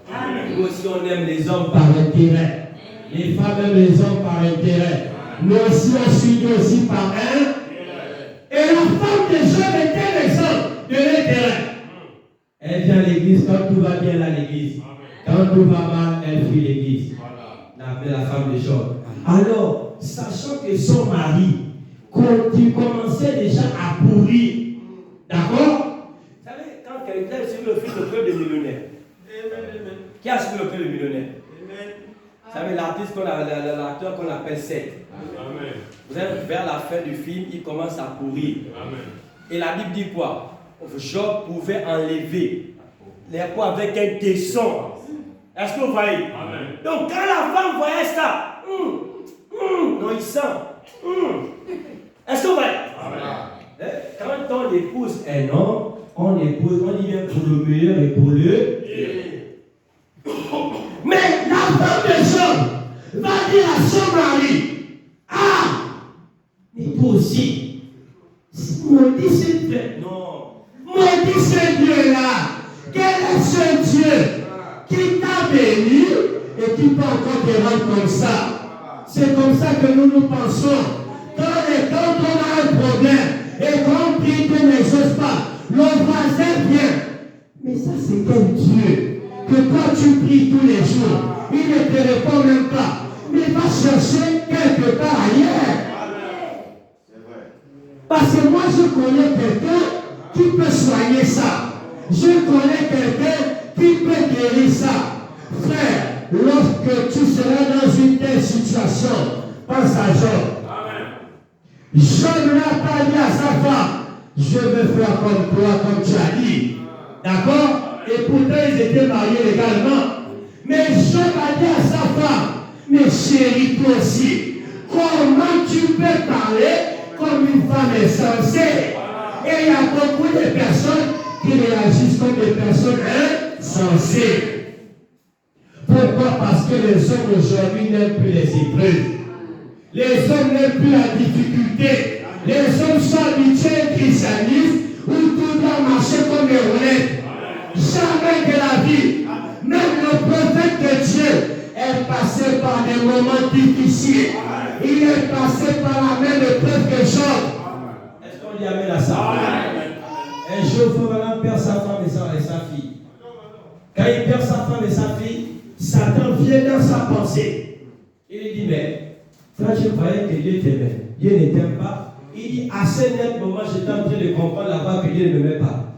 Nous aussi on aime les hommes Par intérêt. Les femmes aiment les hommes par intérêt. Nous aussi on suit aussi par un. Et la femme de Job était l'exemple de l'intérêt. Elle vient à l'église quand tout va bien là à l'église. Quand tout va mal, elle fuit l'église. La femme de Job. Alors, sachant que son mari commençait déjà à pourrir. D'accord? Vous savez, quand quelqu'un a suivi le fils de cœur de millionnaire, qui a suivi le cœur de millionnaire? Vous savez, l'artiste, l'acteur qu'on appelle Seth. Vous savez, vers la fin du film, il commence à pourrir. Et la Bible dit quoi? Job pouvait enlever les poids avec un tesson. Est-ce que vous voyez? Donc, quand la femme voyait ça, non, il sent. Est-ce que vous voyez? Quand on épouse un homme, on y vient pour le meilleur et pour le Mais la femme de Job va dire à son mari, ah, mais toi aussi, maudit ce Dieu. Non. Maudit ce Dieu-là. Quel est ce Dieu qui t'a béni et qui peut encore te rendre comme ça? C'est comme ça que nous pensons. Quand on a un problème et qu'on prie qu'on n'exauce pas, le voisin vient. Mais ça, c'est quel Dieu que quand tu pries tous les jours, il ne te répond même pas. Mais va chercher quelque part ailleurs. Parce que moi, je connais quelqu'un qui peut soigner ça. Je connais quelqu'un qui peut guérir ça. Frère, lorsque tu seras dans une telle situation, pense à Job. Job n'a pas dit à sa femme, je veux faire comme toi, comme tu as dit. D'accord? Et pourtant, ils étaient mariés légalement. Mais Job a dit à sa femme, mais chérie, toi aussi, comment tu peux parler comme une femme insensée? Et il y a beaucoup de personnes qui réagissent comme des personnes insensées. Pourquoi? Parce que les hommes aujourd'hui n'aiment plus les épreuves. Les hommes n'aiment plus la difficulté. Les hommes sont habitués au christianisme où tout doit marcher comme des roulettes. Jamais de la vie. Même le prophète de Dieu est passé par des moments difficiles. Il est passé par la même épreuve que Job. Est-ce qu'on dit amen à ça? Un jour, Fauvelan perd sa femme et sa fille. Quand il perd sa femme et sa fille, Satan vient dans sa pensée. Il lui dit, mais quand je croyais que Dieu t'aimait, Dieu ne t'aime pas. Il dit, à ce net moment, j'étais en train de comprendre là-bas que Dieu ne m'aimait pas.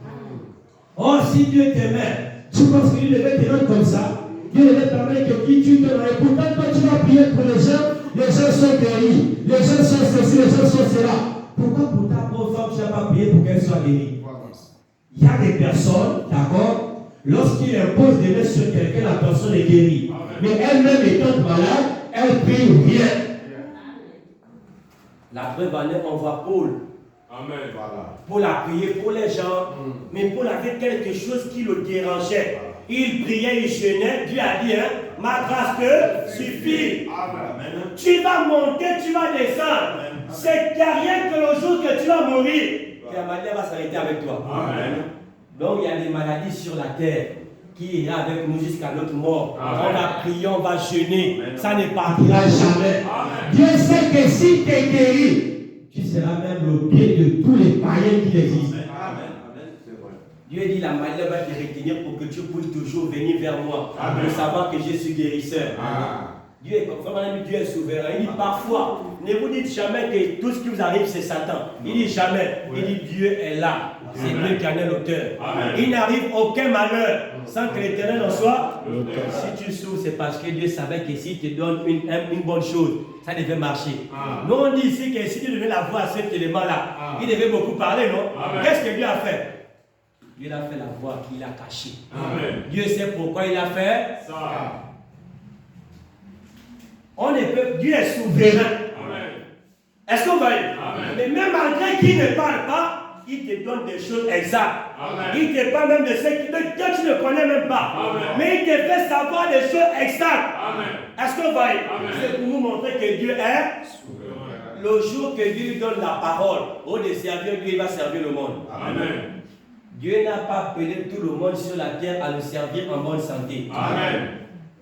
Oh, si Dieu t'aimait, tu penses que Dieu devait te rendre comme ça? Dieu devait permettre que qui tu te rends. Et pourtant, quand tu vas prier pour les gens sont guéris. Les gens sont ceci, les gens sont cela. Pourquoi pour ta pauvre femme, tu n'as pas prié pour qu'elle soit guérie? Il y a des personnes, d'accord, lorsqu'il impose des mains sur quelqu'un, la personne est guérie. Mais elle-même étant malade, elle prie rien. La preuve en est, on voit Paul. Amen. Voilà. Paul a prié pour les gens, mais Paul avait quelque chose qui le dérangeait. Il priait, il jeûnait. Dieu a dit, ma grâce te suffit. Amen. Tu vas monter, tu vas descendre. C'est qu'il n'y a rien que le jour que tu vas mourir, que la maladie va s'arrêter avec toi. Amen. Donc il y a des maladies sur la terre qui ira avec nous jusqu'à notre mort. Amen. On va prier, on va jeûner. Amen. Ça ne partira jamais. Amen. Dieu sait que si tu es guéri, tu seras même le pied de tous les païens qui existent. Amen. Dieu dit, la maladie va te retenir pour que tu puisses toujours venir vers moi. Amen. Pour savoir que je suis guérisseur. Amen. Dieu est comme Dieu est souverain. Il dit parfois, ne vous dites jamais que tout ce qui vous arrive c'est Satan. Il dit jamais. Il dit Dieu est là. C'est Dieu qui en est l'auteur. Il n'arrive aucun malheur sans que l'Éternel en soit. Si tu souffres, c'est parce que Dieu savait que s'il te donne une bonne chose, ça devait marcher. Nous on dit ici que si Dieu devait la voix à cet élément-là, il devait beaucoup parler, non? Qu'est-ce que Dieu a fait? Dieu a fait la voix qu'il a cachée. Dieu sait pourquoi il a fait ça. On ne peut, Dieu est souverain. Est-ce qu'on va y? Mais même malgré qu'il ne parle pas, il te donne des choses exactes. Amen. Il te parle même de ce que tu ne connais même pas. Amen. Mais il te fait savoir des choses exactes. Est-ce qu'on va y? C'est pour nous montrer que Dieu est souverain. Le jour que Dieu lui donne la parole, au de servir Dieu, il va servir le monde. Amen. Dieu n'a pas appelé tout le monde sur la terre à le servir en bonne santé. Amen.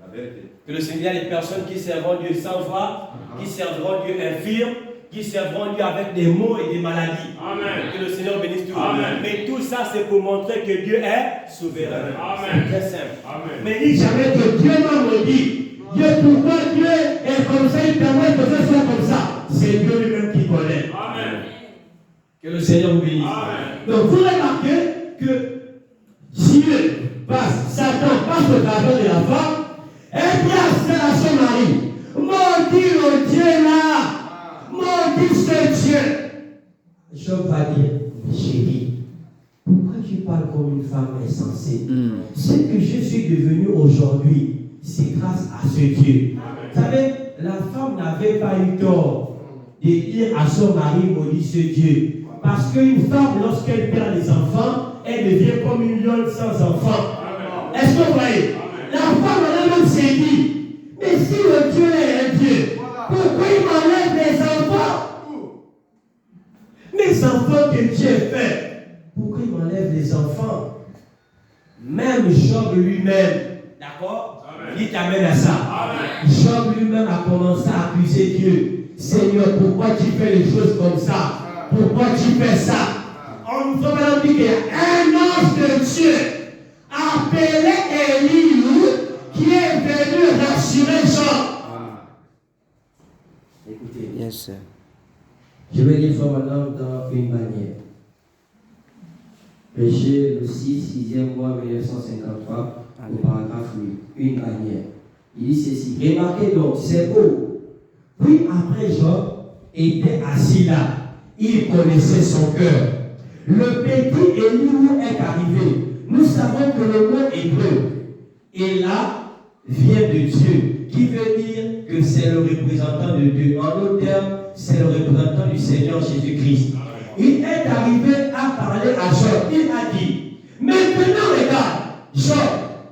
La vérité. Que le Seigneur, les personnes qui serviront Dieu sans voix, qui serviront Dieu infirmes, qui serviront Dieu avec des maux et des maladies. Amen. Que le Seigneur bénisse tout. Amen. Mais tout ça, c'est pour montrer que Dieu est souverain. Amen. C'est très simple. Amen. Mais dis jamais que Dieu m'a maudit. Dieu, pourquoi Dieu est comme ça, il permet que ça soit comme ça. C'est Dieu lui-même qui connaît. Amen. Que le Seigneur vous bénisse. Amen. Donc, vous remarquez que Dieu passe, Satan passe au travers de la femme, et bien à son mari. Maudit le Dieu là. Maudit ce Dieu. Job va dire, chérie, pourquoi tu parles comme une femme insensée? Ce que je suis devenu aujourd'hui, c'est grâce à ce Dieu. Vous savez, la femme n'avait pas eu tort de dire à son mari, maudit ce Dieu. Parce qu'une femme, lorsqu'elle perd des enfants, elle devient comme une lionne sans enfant. Est-ce que vous voyez? La femme elle-même s'est dit, mais si le Dieu est un Dieu, pourquoi il m'enlève les enfants? Les enfants que Dieu fait, pourquoi il m'enlève les enfants? Même Job lui-même, d'accord? Il t'amène à ça. Amen. Job lui-même a commencé à accuser Dieu. Seigneur, pourquoi tu fais les choses comme ça? Pourquoi tu fais ça? On nous fait maintenant dire qu'il y a un ange de Dieu appelé Élie qui est venu rassurer Job. Écoutez. Yes, sir. Je vais lire ça maintenant dans une manière. Péché le 6e mois 1953, au paragraphe 8. Une manière. Il dit ceci. Remarquez donc, c'est beau. Puis après Job était assis là. Il connaissait son cœur. Le petit Éliou est arrivé. Nous savons que le mot hébreu est là, vient de Dieu, qui veut dire que c'est le représentant de Dieu. En d'autres termes, c'est le représentant du Seigneur Jésus-Christ. Il est arrivé à parler à Job. Il a dit, maintenant regarde, Job,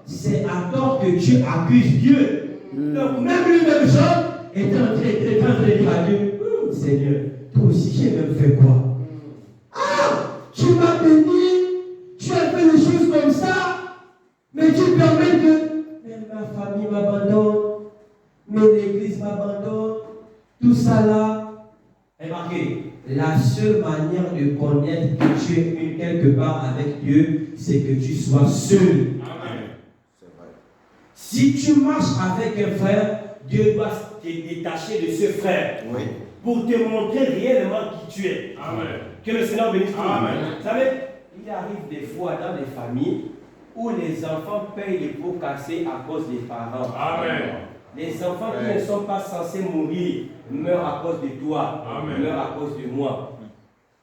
c'est à tort que tu accuses Dieu. Donc même lui-même, Job, était en train de dire à Dieu, Seigneur, toi aussi j'ai même fait quoi? Ah, tu m'as béni, tu as fait des choses comme ça, mais tu permets que même ma famille m'abandonne, mais l'église m'abandonne, tout ça là. Remarquez, la seule manière de connaître que tu es quelque part avec Dieu, c'est que tu sois seul. Amen. Si tu marches avec un frère, Dieu doit te détacher de ce frère. Oui. Pour te montrer réellement qui tu es. Amen. Que le Seigneur bénisse tout le monde. Amen. Vous savez, il arrive des fois dans des familles où les enfants payent les pots cassés à cause des parents. Amen. Les enfants qui ne sont pas censés mourir meurent à cause de toi, Amen. meurent à cause de moi.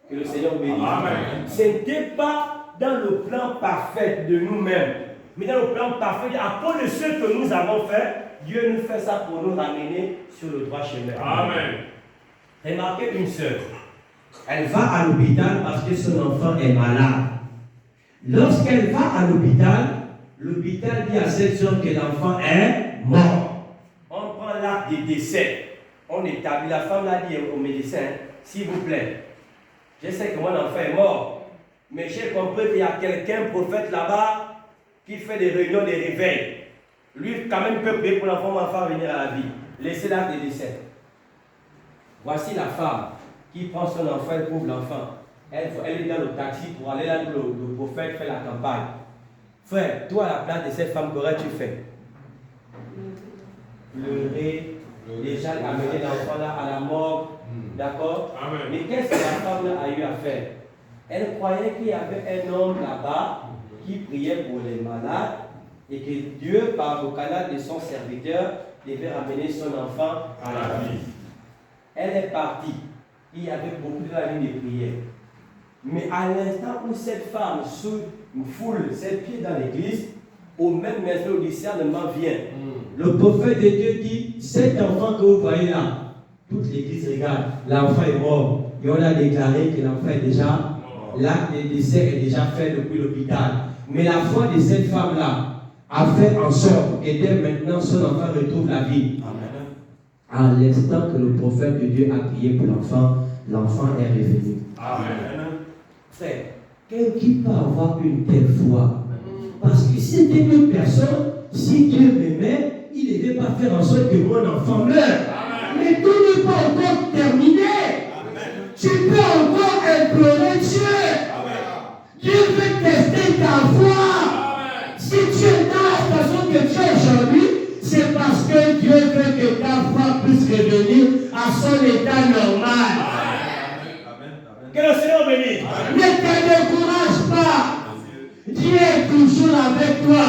Que le Seigneur bénisse. Amen. Ce n'était pas dans le plan parfait de nous-mêmes, mais dans le plan parfait, à cause de ce que nous avons fait, Dieu nous fait ça pour nous ramener sur le droit chemin. Amen. Remarquez une sœur. Elle va à l'hôpital parce que son enfant est malade. Lorsqu'elle va à l'hôpital, l'hôpital dit à cette sœur que l'enfant est mort. On prend l'acte de décès. On établit, la femme l'a dit au médecin, s'il vous plaît, je sais que mon enfant est mort, mais j'ai compris qu'il y a quelqu'un, prophète là-bas, qui fait des réunions, des réveils. Lui, quand même, peut prier pour l'enfant venir à la vie. Laissez l'acte de décès. Voici la femme qui prend son enfant, elle prouve l'enfant. Elle est dans le taxi pour aller là où le prophète fait la campagne. Frère, toi à la place de cette femme, qu'aurais-tu fait? Pleurer, déjà amener l'enfant là à la mort. D'accord? Amen. Mais qu'est-ce que la femme là a eu à faire? Elle croyait qu'il y avait un homme là-bas qui priait pour les malades et que Dieu, par le canal de son serviteur, devait ramener son enfant à la vie. Elle est partie. Il y avait beaucoup de la ligne de prière. Mais à l'instant où cette femme foule ses pieds dans l'église, au même instant où le discernement vient, le prophète de Dieu dit, cet enfant que vous voyez là, toute l'église regarde, l'enfant est mort. Et on a déclaré que l'enfant est déjà mort. L'acte de décès est déjà fait depuis l'hôpital. Mais la foi de cette femme-là a fait en sorte que dès maintenant son enfant retrouve la vie. Amen. À l'instant que le prophète de Dieu a prié pour l'enfant, l'enfant est revenu. Amen. Frère, qui peut avoir une telle foi? Parce que si c'était une personne, si Dieu m'aimait, il ne devait pas faire en sorte que mon enfant meure. Mais tout n'est pas encore terminé. Amen. Tu peux encore implorer Dieu. Amen. Dieu veut tester ta foi. Amen. Si tu es dans la situation que tu es aujourd'hui, c'est parce que Dieu veut que ta foi puisse revenir à son état normal. Amen. Que le Seigneur bénisse. Ne te décourage pas. Dieu est toujours avec toi.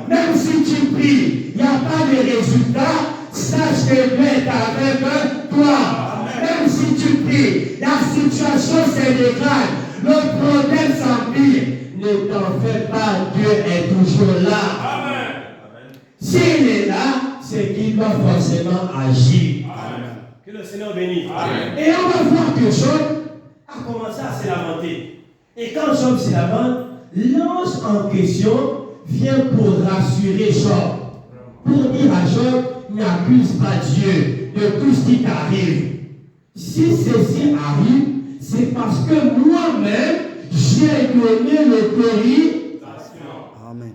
Même si tu pries, il n'y a pas de résultat. Sache que Dieu est avec toi. Amen. Même si tu pries, la situation se dégrade, le problème s'empire. Ne t'en fais pas, Dieu est toujours là. Amen. S'il est là, c'est qu'il doit forcément agir. Amen. Que le Seigneur bénisse. Amen. Et on va voir que Job a commencé à se lamenter. Et quand Job se lamente, l'ange en question vient pour rassurer Job. Pour dire à Job, n'accuse pas Dieu de tout ce qui t'arrive. Si ceci arrive, c'est parce que moi-même, j'ai donné l'autorisation. Amen.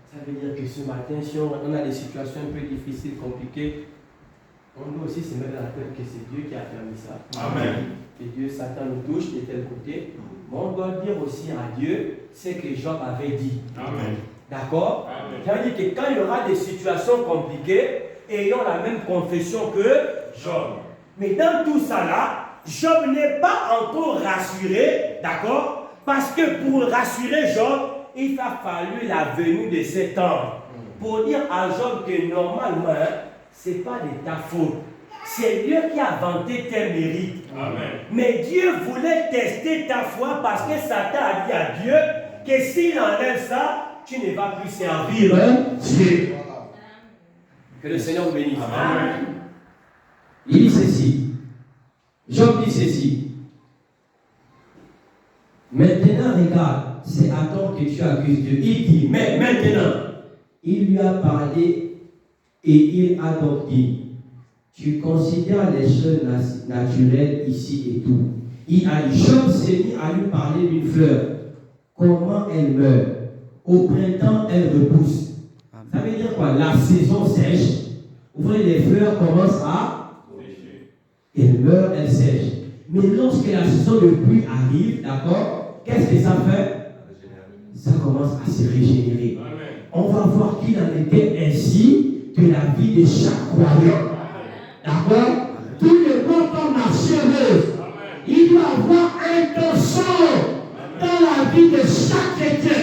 Ça veut dire que ce matin, si on a des situations un peu difficiles, compliquées, on doit aussi se mettre dans la tête que c'est Dieu qui a permis ça. Amen. Que Dieu, Satan nous touche de tel côté. Mais on doit dire aussi à Dieu ce que Job avait dit. Amen. D'accord? Ça veut dire que quand il y aura des situations compliquées, ayons la même confession que Job. Mais dans tout ça là, Job n'est pas encore rassuré, d'accord? Parce que pour rassurer Job, il a fallu la venue de cet ange pour dire à Job que normalement, ce n'est pas de ta faute. C'est Dieu qui a vanté tes mérites. Amen. Mais Dieu voulait tester ta foi parce que Satan a dit à Dieu que s'il enlève ça, tu ne vas plus servir Dieu. Que le Seigneur vous bénisse. Amen. Il dit ceci. Job dit ceci. Maintenant, regarde, c'est à tort que tu accuses Dieu. Il dit, mais maintenant, il lui a parlé et il a donc dit, tu considères les choses naturelles ici et tout. Job s'est mis à lui parler d'une fleur. Comment elle meurt? Au printemps, elle repousse. Ça veut dire quoi? La saison sèche. Vous voyez, les fleurs commencent à sécher. Elles meurent, elles sèchent. Mais lorsque la saison de pluie arrive, d'accord, qu'est-ce que ça fait? Ça commence à se régénérer. Amen. On va voir qu'il en était ainsi que la vie de chaque croyant. D'accord? Tout le monde en marcheuse. Il doit avoir un tension dans la vie de chaque chrétien.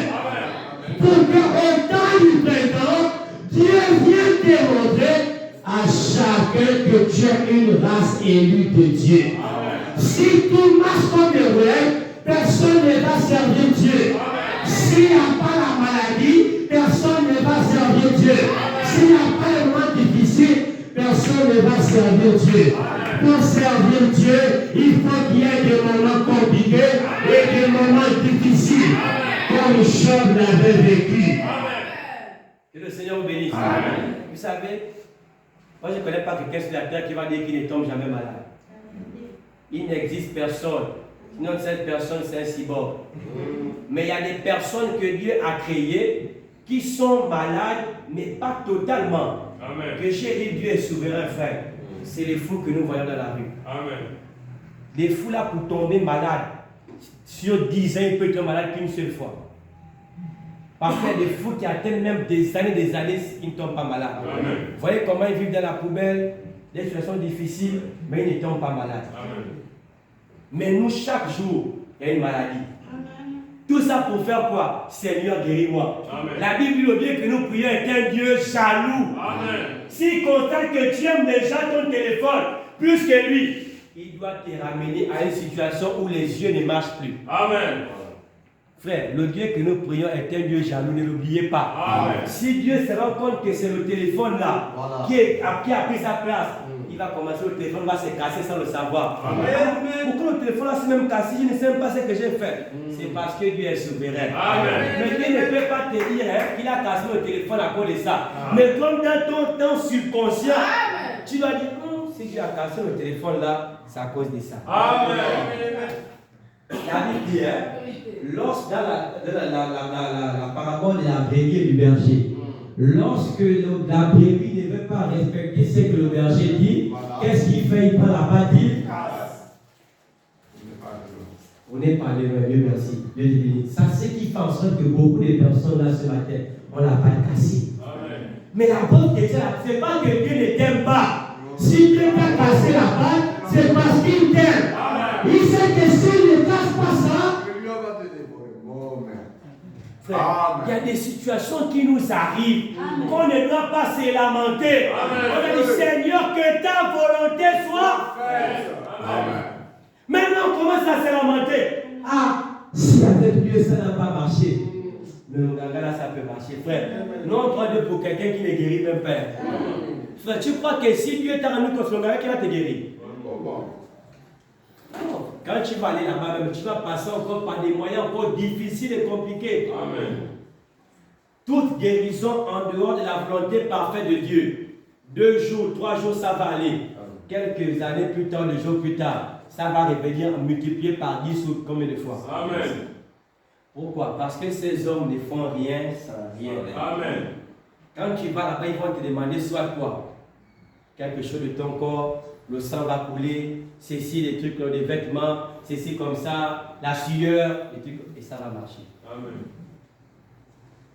Pour qu'au temps du printemps, Dieu vienne démontrer à chacun que tu es une race élue de Dieu. Si tout marche comme des règles, personne ne va servir Dieu. S'il n'y a pas la maladie, personne ne va servir Dieu. S'il n'y a pas le moment difficile, personne ne va servir Dieu. Pour servir Dieu, il faut qu'il y ait des moments compliqués et des moments difficiles, comme Job l'avait vécu. Que le Seigneur vous bénisse. Amen. Vous savez, moi je ne connais pas quelqu'un sur la terre qui va dire qu'il ne tombe jamais malade. Il n'existe personne. Sinon, cette personne, c'est un cyborg. Mais il y a des personnes que Dieu a créées qui sont malades, mais pas totalement. Amen. Que j'ai dit, Dieu est souverain, frère. C'est les fous que nous voyons dans la rue. Amen. Des fous là pour tomber malade. Sur 10 ans, il peut être malade qu'une seule fois. Parfois, il y a des fous qui atteignent même des années, qui ne tombent pas malades. Amen. Vous voyez comment ils vivent dans la poubelle, des situations difficiles, mais ils ne tombent pas malades. Amen. Mais nous, chaque jour, il y a une maladie. Amen. Tout ça pour faire quoi? Seigneur, guéris-moi. La Bible dit que nous prions est un Dieu jaloux. S'il constate que tu aimes déjà ton téléphone plus que lui, il doit te ramener à une situation où les yeux ne marchent plus. Amen. Frère, le Dieu que nous prions est un Dieu jaloux, ne l'oubliez pas. Amen. Si Dieu se rend compte que c'est le téléphone là qui a pris sa place, il va commencer, le téléphone va se casser sans le savoir. Amen. Pourquoi le téléphone là s'est même cassé? Je ne sais même pas ce que j'ai fait. C'est parce que Dieu est souverain. Amen. Mais Dieu ne peut pas te dire qu'il a cassé le téléphone à cause de ça. Amen. Mais comme dans ton subconscient, tu dois dire, si Dieu a cassé le téléphone là, c'est à cause de ça. Amen. La Bible dit, lorsque dans la parabole de la brebis et du berger, lorsque la brebis ne veut pas respecter ce que le berger dit, qu'est-ce qu'il fait? Il prend la patte, il casse. On n'est pas les Dieu merci. Dieu te bénisse. Ça, c'est ce qui fait en sorte que beaucoup de personnes là ce matin ont la patte cassée. Mais la bonne question, ce n'est pas que Dieu ne t'aime pas. Si Dieu t'a cassé la patte, c'est parce qu'il t'aime. Il sait que s'il ne casse pas ça, frère, il y a des situations qui nous arrivent qu'on ne doit pas se lamenter. Amen. On a dit, Seigneur, que ta volonté soit faite. Maintenant, on commence à se lamenter. Si avec Dieu ça n'a pas marché, mais le gaga là, ça peut marcher, frère. Nous, on croit Dieu pour quelqu'un qui ne guérit même pas. Frère, tu crois que si Dieu t'a rendu ton gaga, qu'il va te guérir? Quand tu vas aller là-bas, tu vas passer encore par des moyens encore difficiles et compliqués. Amen. Toute guérison en dehors de la volonté parfaite de Dieu. 2 jours, 3 jours, ça va aller. Amen. Quelques années plus tard, 2 jours plus tard, ça va revenir multiplié par 10 ou combien de fois? Amen. Pourquoi? Parce que ces hommes ne font rien sans rien. Amen. Quand tu vas là-bas, ils vont te demander soit quoi? Quelque chose de ton corps. Le sang va couler, ceci, des trucs, des vêtements, ceci comme ça, la sueur, des trucs, et ça va marcher. Amen.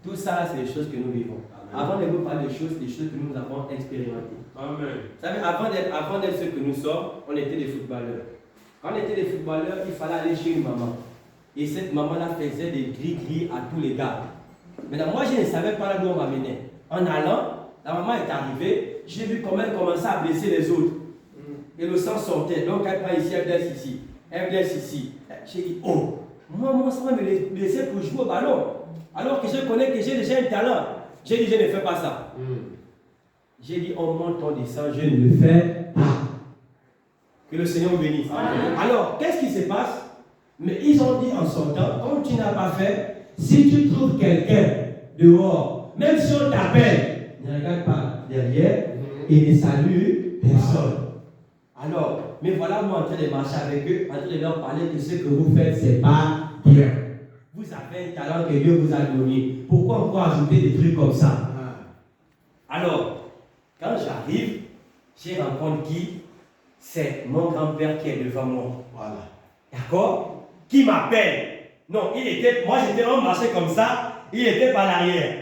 Tout ça, c'est les choses que nous vivons. Amen. Avant de vous parler des choses que nous avons expérimentées. Amen. Vous savez, avant d'être ce que nous sommes, on était des footballeurs. Quand on était des footballeurs, il fallait aller chez une maman. Et cette maman-là faisait des gris-gris à tous les gars. Maintenant, moi, je ne savais pas là d'où on m'amenait. En allant, la maman est arrivée, j'ai vu comment elle commençait à blesser les autres. Et le sang sortait. Donc elle prend ici, elle blesse ici. Elle blesse ici. J'ai dit, oh, moi, ça va me blesser pour jouer au ballon. Alors que je connais que j'ai déjà un talent. J'ai dit, je ne fais pas ça. J'ai dit, on monte, on descend, je ne le fais pas. Que le Seigneur bénisse. Alors, qu'est-ce qui se passe? Mais ils ont dit en sortant, comme tu n'as pas fait, si tu trouves quelqu'un dehors, même si on t'appelle, ne regarde pas derrière et ne salue personne. Alors, mais voilà moi en train de marcher avec eux, en train de leur parler que ce que vous faites, c'est pas bien. Vous avez un talent que Dieu vous a donné. Pourquoi on peut ajouter des trucs comme ça? Alors, quand j'arrive, j'ai rencontré qui? C'est mon grand-père qui est devant moi. Voilà. D'accord? Qui m'appelle. Non, moi j'étais en marché comme ça, il était par l'arrière.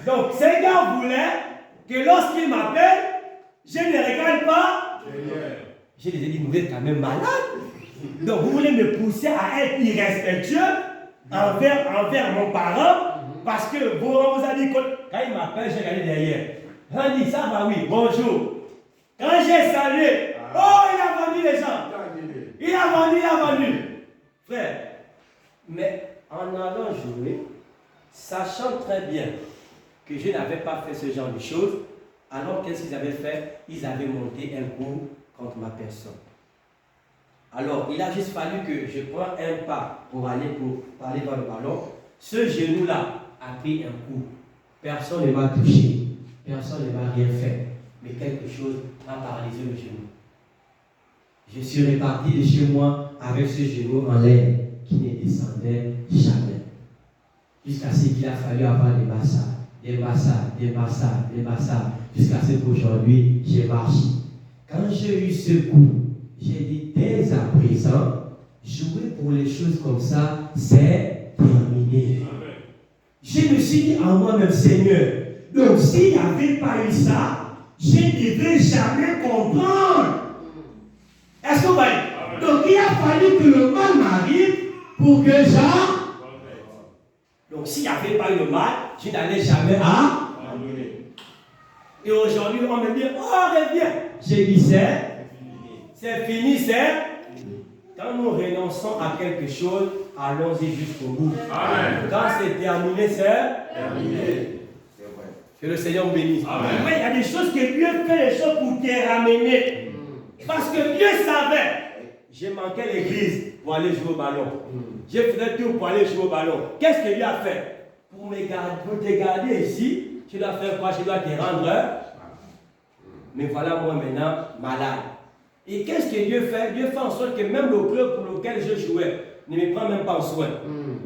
Donc, ces gars voulaient que lorsqu'il m'appelle, je ne regarde pas. Je les ai dit, vous êtes quand même malade. Donc, vous voulez me pousser à être irrespectueux envers mon parent parce que vous a dit, quand il m'appelle, j'ai regardé derrière. Il dit, ça va, oui, bonjour. Quand j'ai salué, oh, il a vendu les gens. Il a vendu. Frère, mais en allant jouer, sachant très bien que je n'avais pas fait ce genre de choses, alors qu'est-ce qu'ils avaient fait? Ils avaient monté un coup contre ma personne. Alors, il a juste fallu que je prenne un pas pour aller dans le ballon. Ce genou-là a pris un coup. Personne ne m'a touché. Personne ne m'a rien fait. Mais quelque chose m'a paralysé le genou. Je suis reparti de chez moi avec ce genou en l'air qui ne descendait jamais. Jusqu'à ce qu'il a fallu avoir des massages, jusqu'à ce qu'aujourd'hui, j'ai marché. Quand j'ai eu ce coup, j'ai dit, dès à présent, jouer pour les choses comme ça, c'est terminé. Amen. Je me suis dit en moi-même, Seigneur, donc s'il n'y avait pas eu ça, je ne devais jamais comprendre. Est-ce que vous voyez? Donc il a fallu que le mal m'arrive pour que j'en... Donc s'il n'y avait pas eu le mal, je n'allais jamais à... Et aujourd'hui, on me dit, oh, reviens. J'ai dit, c'est fini. Quand nous renonçons à quelque chose, allons-y jusqu'au bout. Amen. Quand c'est terminé, c'est terminé. Que le Seigneur vous bénisse. Mais il y a des choses que Dieu fait, les choses pour te ramener. Parce que Dieu savait. J'ai manqué l'église pour aller jouer au ballon. J'ai fait tout pour aller jouer au ballon. Qu'est-ce que Dieu a fait? Pour te garder ici, tu dois faire quoi? Tu dois te rendre. Mais voilà moi maintenant malade. Et qu'est-ce que Dieu fait? Dieu fait en sorte que même le club pour lequel je jouais ne me prend même pas en soin.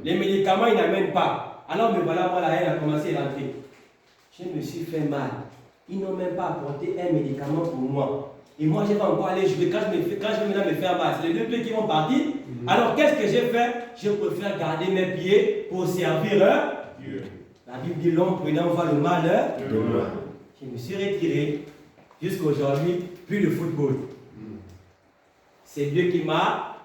Les médicaments, ils n'amènent pas. Alors me voilà, moi la haine a commencé à rentrer. Je me suis fait mal. Ils n'ont même pas apporté un médicament pour moi. Et moi, je vais encore aller jouer. Quand je vais maintenant me faire mal, c'est les deux pieds qui vont partir. Alors qu'est-ce que j'ai fait? Je préfère garder mes pieds pour servir Dieu. La Bible dit l'homme prenant voit le mal de loin. Je me suis retiré. Jusqu'à aujourd'hui, plus de football. C'est Dieu qui m'a.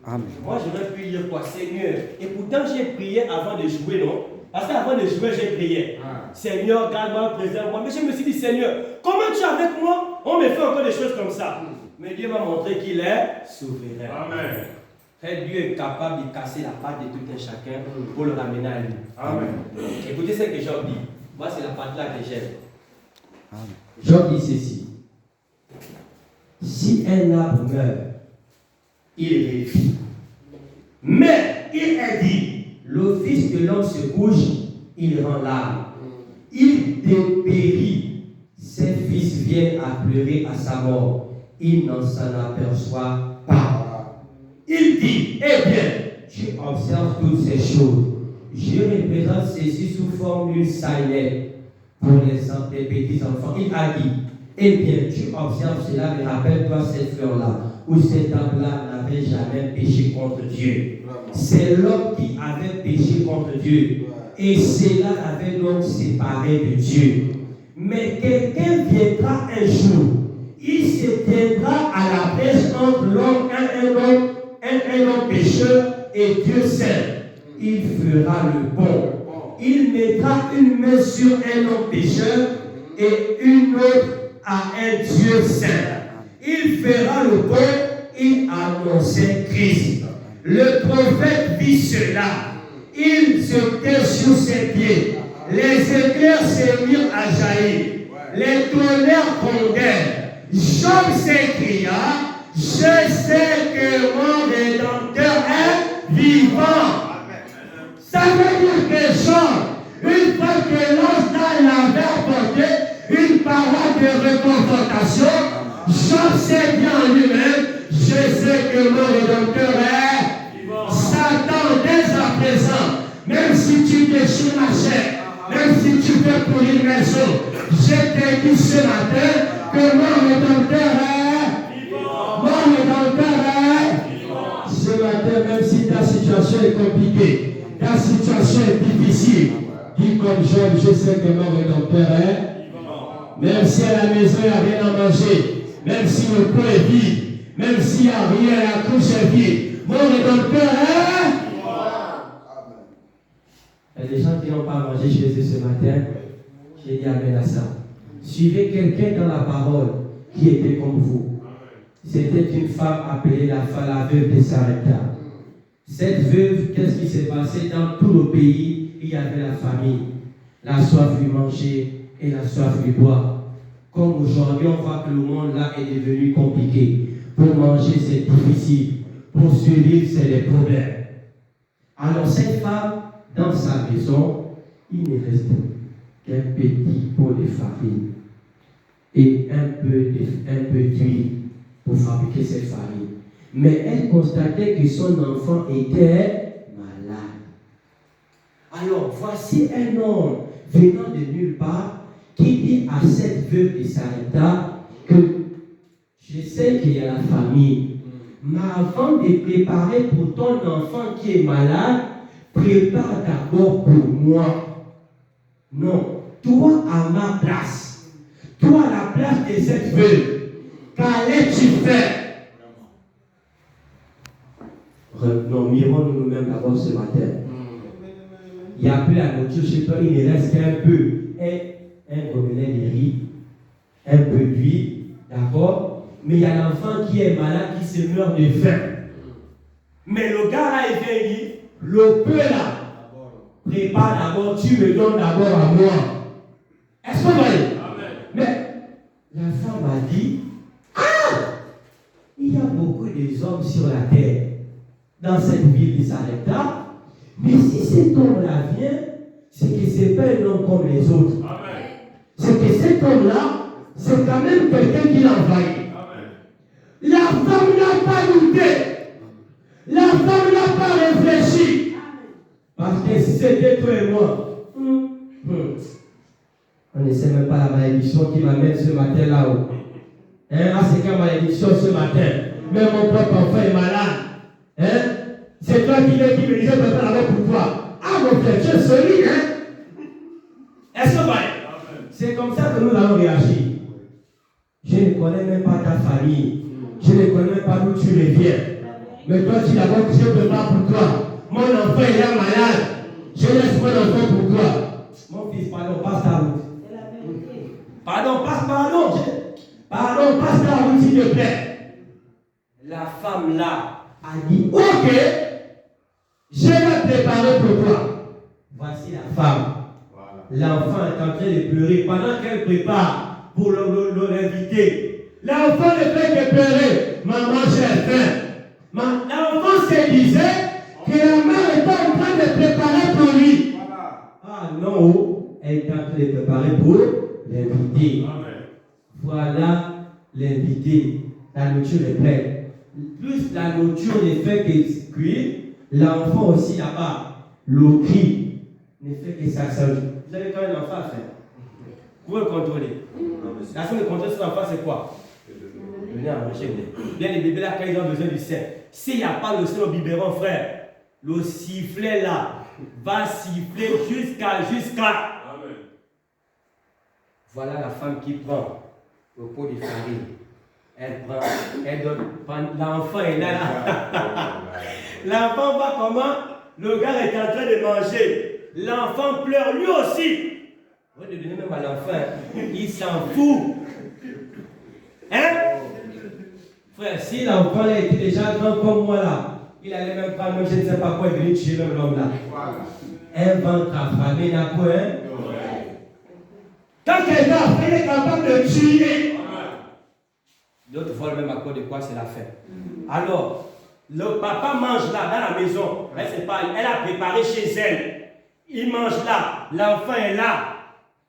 Amen. Moi, j'aurais pu dire quoi? Seigneur. Et pourtant, j'ai prié avant de jouer, non? Parce qu'avant de jouer, j'ai prié. Seigneur, garde-moi, préserve-moi. Mais je me suis dit, Seigneur, comment tu es avec moi? On me fait encore des choses comme ça. Mais Dieu m'a montré qu'il est souverain. Amen. Frère, Dieu est capable de casser la patte de tout un chacun pour le ramener à lui. Amen. Écoutez ce que Job dit. Moi, c'est la patte-là que j'aime. Job dit ceci. Si un arbre meurt, il vérifie. Mais il est dit, le fils de l'homme se couche, il rend l'arbre. Il dépérit, ses fils viennent à pleurer à sa mort. Il n'en s'en aperçoit pas. Il dit, eh bien, tu observes toutes ces choses. Je représente ceci sous forme d'une saïnette pour les petits-enfants. Il a dit, eh bien, tu observes cela, mais rappelle-toi cette fleur-là, où cet arbre-là n'avait jamais péché contre Dieu. C'est l'homme qui avait péché contre Dieu. Et cela l'avait donc séparé de Dieu. Mais quelqu'un viendra un jour, il se tiendra à la brèche entre l'homme, un homme pécheur et Dieu seul. Il fera le bon. il mettra une main sur un homme pécheur et une autre à un Dieu saint. Il fera le peuple, il annonçait Christ. Le prophète vit cela. Il se tait sur ses pieds. Les éclairs se mirent à jaillir. Les tonnerres grondèrent. Job s'écria, je sais que mon Rédempteur est vivant. Ça veut dire que Job, une fois que l'ange l'avait apporté une parole de réconfortation, Job sait bien en lui-même, je sais que mon Rédempteur est vivant. Satan, dès à présent, même si tu déchires ma chair, même si tu fais pour une maison, je t'ai dit ce matin que mon Rédempteur est vivant. Mon Rédempteur est vivant. Ce matin, même si ta situation est compliquée, ta situation est difficile, dis comme Job, je sais que mon Rédempteur est vivant. Même si à la maison il n'y a rien à manger, même si le pot est vide, même s'il n'y a rien, la couche est vide, mon Rédempteur est il y a des gens qui n'ont pas mangé chez eux ce matin. J'ai dit amen à ça. Suivez quelqu'un dans la parole qui était comme vous. C'était une femme appelée la veuve de Sarepta. Cette veuve, qu'est-ce qui s'est passé? Dans tout le pays, il y avait la famine. La soif lui manger et la soif lui boire. Comme aujourd'hui, on voit que le monde là est devenu compliqué. Pour manger, c'est difficile. Pour survivre, c'est des problèmes. Alors cette femme, dans sa maison, il ne reste qu'un petit pot de farine et un peu d'huile pour fabriquer cette farine. Mais elle constatait que son enfant était malade. Alors, voici un homme venant de nulle part qui dit à cette veuve de Sarepta que je sais qu'il y a la famine, mais avant de préparer pour ton enfant qui est malade, prépare d'abord pour moi. Non, toi à ma place, toi à la place de cette veuve, qu'allais-tu faire? Non, mirons nous-mêmes d'abord ce matin. Il n'y a plus la nourriture chez toi, il ne reste qu'un peu. Un gobelet de riz, un peu d'huile, d'accord? Mais il y a l'enfant qui est malade, qui se meurt de faim. Mais le gars là, il fait dire, le peu là, prépare d'abord, tu me donnes d'abord à moi. Est-ce que vous voyez? Mais la femme a dit, il y a beaucoup d'hommes sur la terre, dans cette ville de Sarepta, mais si cet homme-là vient, c'est que ce n'est pas un homme comme les autres. C'est que cet homme-là, c'est quand même quelqu'un qui l'a envahi. La femme n'a pas douté. La femme n'a pas réfléchi. Parce que si c'était toi et moi, on ne sait même pas la malédiction qui m'amène ce matin là-haut. C'est quelle malédiction ce matin? Même mon propre enfant est malade. C'est toi qui me disais, je peux pas l'avoir pour toi. Mon frère, tu es solide, Est-ce que vous voyez? C'est comme ça que nous allons réagir. Je ne connais même pas ta famille. Je ne connais même pas d'où tu reviens. Mais toi, tu d'abord que je ne peux pas pour toi. Mon enfant il est malade. Je laisse mon enfant pour toi. Mon fils, pardon, passe ta route. Pardon, passe ta route, s'il te plaît. La femme là a dit, ok, je vais préparer pour toi. Voici la femme. L'enfant est en train de pleurer pendant qu'elle prépare pour l'inviter. L'enfant ne fait que pleurer. Maman, j'ai faim. L'enfant se disait que la mère était en train de préparer pour lui. Non, elle est en train de préparer pour l'inviter. Voilà l'invité. La nourriture est pleine. Plus la nourriture ne fait que cuire, l'enfant aussi là-bas, le cri ne fait que s'accentuer. Vous avez quand même un enfant à faire. Vous pouvez le contrôler. La façon de contrôler cet enfant, c'est quoi? Venez à manger. Bien les bébés là, quand ils ont besoin du sein. S'il n'y a pas le sein au biberon, frère, le sifflet là va siffler jusqu'à. Amen. Voilà la femme qui prend le pot de farine. Elle prend, elle donne. L'enfant est là. L'enfant voit comment le gars est en train de manger. l'enfant pleure lui aussi. Vous le donnez même à l'enfant, il s'en fout. Hein? Frère, si l'enfant était déjà grand comme moi là, il allait même pas, même je ne sais pas quoi, il venait tuer même l'homme là. Un ventre affamé n'a pas, hein? Quand quelqu'un est capable de tuer, d'autres volent même à cause de quoi c'est la faim. Alors, le papa mange là, dans la maison. Elle a préparé chez elle. Il mange là. L'enfant est là.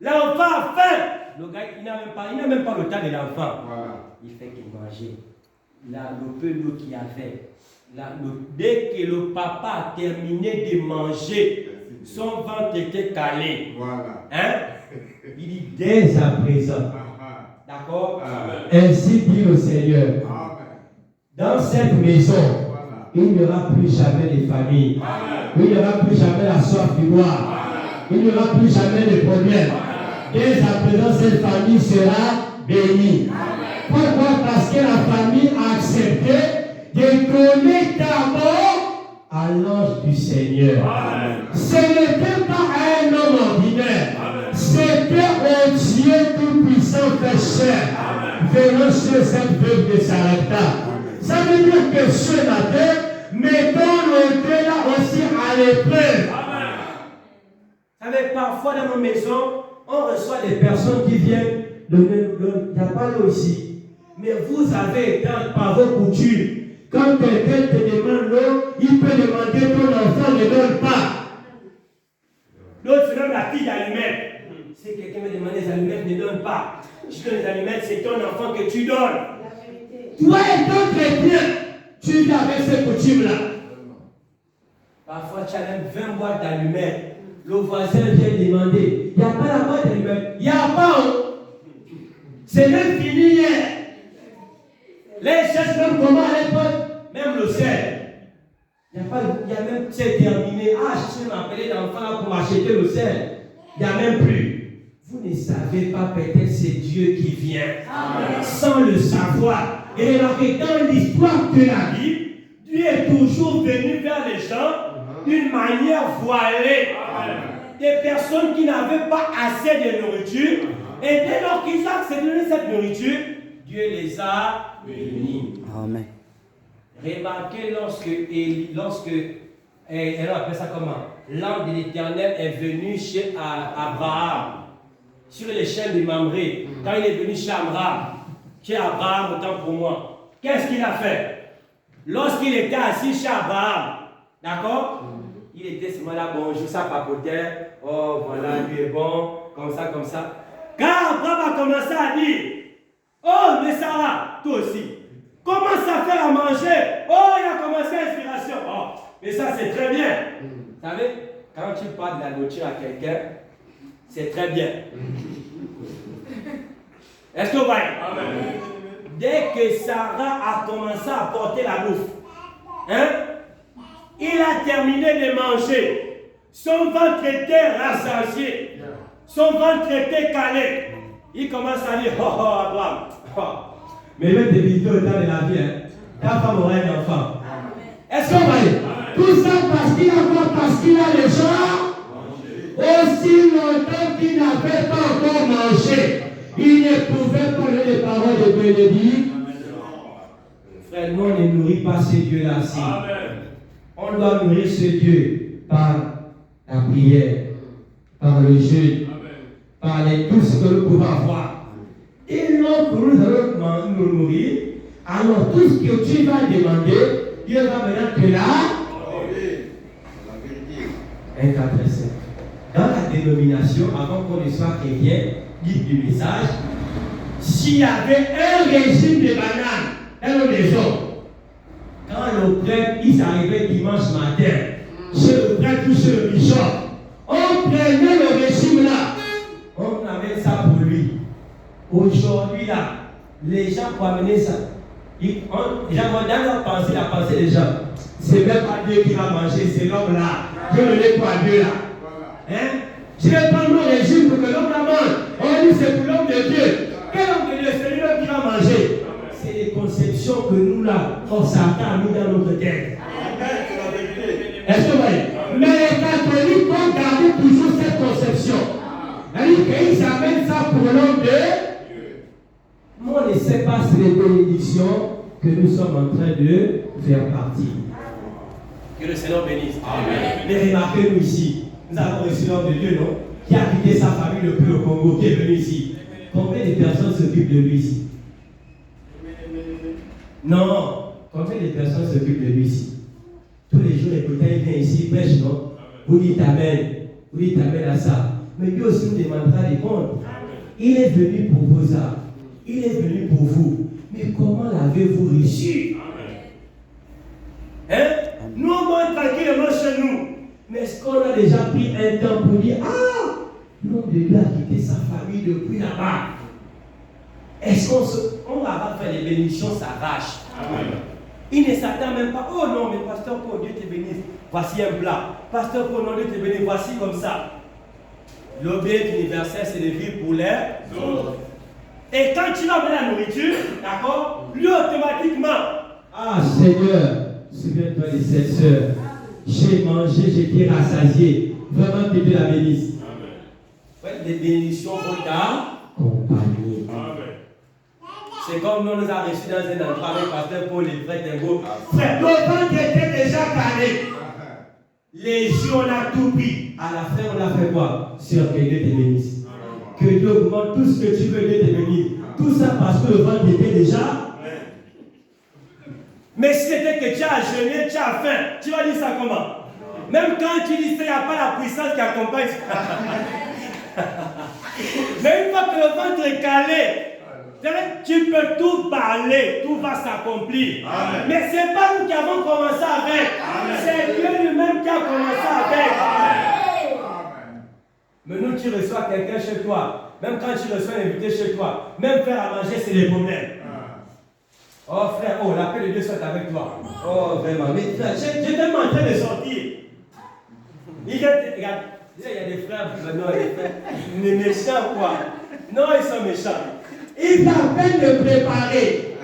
L'enfant a faim. Le gars, il n'a même pas le temps de l'enfant. Voilà. Il fait qu'il mangeait. Là, le peu d'eau qu'il y avait. Là, dès que le papa a terminé de manger, son ventre était calé. Voilà. Hein? Il dit dès à présent. D'accord? Ainsi dit le Seigneur. Dans cette maison, il n'y aura plus jamais de famille. Il n'y aura plus jamais la soif du bois. Il n'y aura plus jamais de problème. Dès à présent, cette famille sera bénie. Pourquoi? Parce que la famille a accepté de donner d'abord à l'ange du Seigneur. Ce n'était pas un homme ordinaire. C'était au Dieu tout-puissant fait chair venant sur cette veuve de Sarepta. Ça veut dire que ce matin, mettons le Dieu là aussi à l'épreuve. Vous savez, parfois dans nos maisons, on reçoit des personnes qui viennent donner l'eau. Il n'y a pas l'eau ici. Mais vous avez été par vos coutumes. Quand quelqu'un te demande l'eau, il peut demander ton enfant ne donne pas. L'autre, c'est même la fille d'allumettes. Si quelqu'un me demande des allumettes, ne donne pas. Je donne les allumettes, c'est ton enfant que tu donnes. Toi étant chrétien, tu vis avec ces coutumes-là. Parfois, tu as même 20 boîtes d'allumettes. Le voisin vient demander, il n'y a pas la boîte d'allumettes. Il n'y a pas. C'est même fini hier. Les cherchent même comment à l'époque, même le sel. Il y a même, c'est terminé. Ah, je suis appelé l'enfant pour m'acheter le sel. Il n'y a même plus. Vous ne savez pas, peut-être c'est Dieu qui vient. Amen. Sans le savoir. Et remarquez, dans l'histoire de la Bible, Dieu est toujours venu vers les gens d'une manière voilée. Amen. Des personnes qui n'avaient pas assez de nourriture. Et dès lors qu'ils ont accédé à cette nourriture, Dieu les a bénis. Amen. Remarquez lorsque elle appelle ça comment? L'ange de l'Éternel est venu chez Abraham, sur les chaînes de Mamré. Quand il est venu chez Abraham, autant pour moi, qu'est-ce qu'il a fait? Lorsqu'il était assis chez Abraham, d'accord? Il était ce moment-là, bonjour, ça papotait, oh voilà, lui est bon, comme ça. Quand Abraham a commencé à dire, oh, mais Sarah, toi aussi, commence à faire à manger. Oh, il a commencé l'inspiration. Oh, mais ça, c'est très bien. Vous savez, quand tu parles de la nourriture à quelqu'un, c'est très bien. Est-ce que vous voyez? Amen. Dès que Sarah a commencé à porter la bouffe, hein, il a terminé de manger. Son ventre était rassasié. Son ventre était calé. Il commence à dire, oh, Abraham, oh. Mais même des vidéos au temps de la vie, hein, ta femme aura un enfant. Est-ce qu'on va dire? Tout ça parce qu'il a les gens aussi longtemps qu'il n'avait pas encore mangé. Il ne pouvait pas donner les paroles de Bénédicte. Frère, nous on ne nourrit pas ce Dieu-là-ci. On doit nourrir ce Dieu par la prière, par le jeûne, par tout ce que nous pouvons avoir. Et lorsque nous allons nous nourrir, alors tout ce que tu vas demander, Dieu va maintenant te là. 1, 4, 5. Dans la dénomination, avant qu'on ne soit chrétien, guide du message, s'il y avait un régime de bananes dans nos maisons, quand le prêtre, il s'arrivait dimanche matin, chez le prêtre ou chez le bishop, on prenait le régime là, on avait ça pour lui. Aujourd'hui là, les gens pour amener ça, dans leur pensée, la pensée des gens, c'est même pas Dieu qui va manger, c'est l'homme là. Dieu ne l'est pas Dieu là. Hein? Je vais prendre mon régime pour que l'homme la mange. On dit c'est pour l'homme de Dieu. Quel homme de Dieu? C'est lui-même qui va manger. C'est les conceptions que nous là, on s'attend à nous dans notre tête. Est-ce que vous voyez? Mais les catholiques ont gardé C'est-à-dire qu'ils amènent ça pour l'homme de Dieu. Mais on ne sait pas si les bénédictions que nous sommes en train de faire partie. Que le Seigneur bénisse. Amen. Mais remarquez-nous ici, nous avons reçu l'homme de Dieu, non? Qui a quitté sa famille depuis au Congo, qui est venu ici. Combien de personnes s'occupent de lui ici? Non. Combien de personnes s'occupent de lui ici? Tous les jours, écoutez, il vient ici, il prêche, non? Vous dites Amen. Vous dites Amen à ça. Mais Dieu aussi nous demandera des comptes. Il est venu pour vos âmes. Il est venu pour vous. Mais comment l'avez-vous reçu? Hein? Nous, on va tranquillement chez nous. Mais est-ce qu'on a déjà pris un temps pour dire ah, l'homme de Dieu a quitté sa famille depuis là-bas? Est-ce qu'on va pas faire les bénédictions, s'arrache? Il ne s'attend même pas. Oh non, mais pasteur Paul, Dieu te bénisse. Voici un plat. Pasteur Paul, non, Dieu te bénisse. Voici comme ça. L'objet universel, c'est de vivre pour les autres. Et quand tu vas amener la nourriture, d'accord, lui automatiquement. Ah Seigneur, souviens-toi de cette soeur. J'ai mangé, j'étais rassasié. Vraiment que Dieu la bénisse. Ouais, les bénédictions vont t'accompagner. C'est comme nous avons reçu dans un endroit avec pasteur Paul et frère Dengo. Frère, le ventre était déjà calé. Les yeux, on a tout pris. À la fin, on a fait quoi? Sœur, que Dieu te bénisse. Que Dieu augmente tout ce que tu veux, Dieu te bénisse. Tout ça parce que le ventre était déjà. Mais si c'était que tu as jeûné, tu as faim, tu vas dire ça comment? Même quand tu dis ça, il n'y a pas la puissance qui accompagne. Mais une fois que le ventre est calé, tu peux tout parler, tout va s'accomplir. Mais ce n'est pas nous qui avons commencé avec. C'est Dieu lui-même qui a commencé avec. Mais nous, tu reçois quelqu'un chez toi. Même quand tu reçois un invité chez toi, même faire à manger, c'est des problèmes. Oh frère, oh, la paix de Dieu soit avec toi. Oh vraiment, mais frère, j'étais tellement en train de sortir. Il y a des frères, mais méchants quoi. Non, ils sont méchants. Il t'a peine de préparer.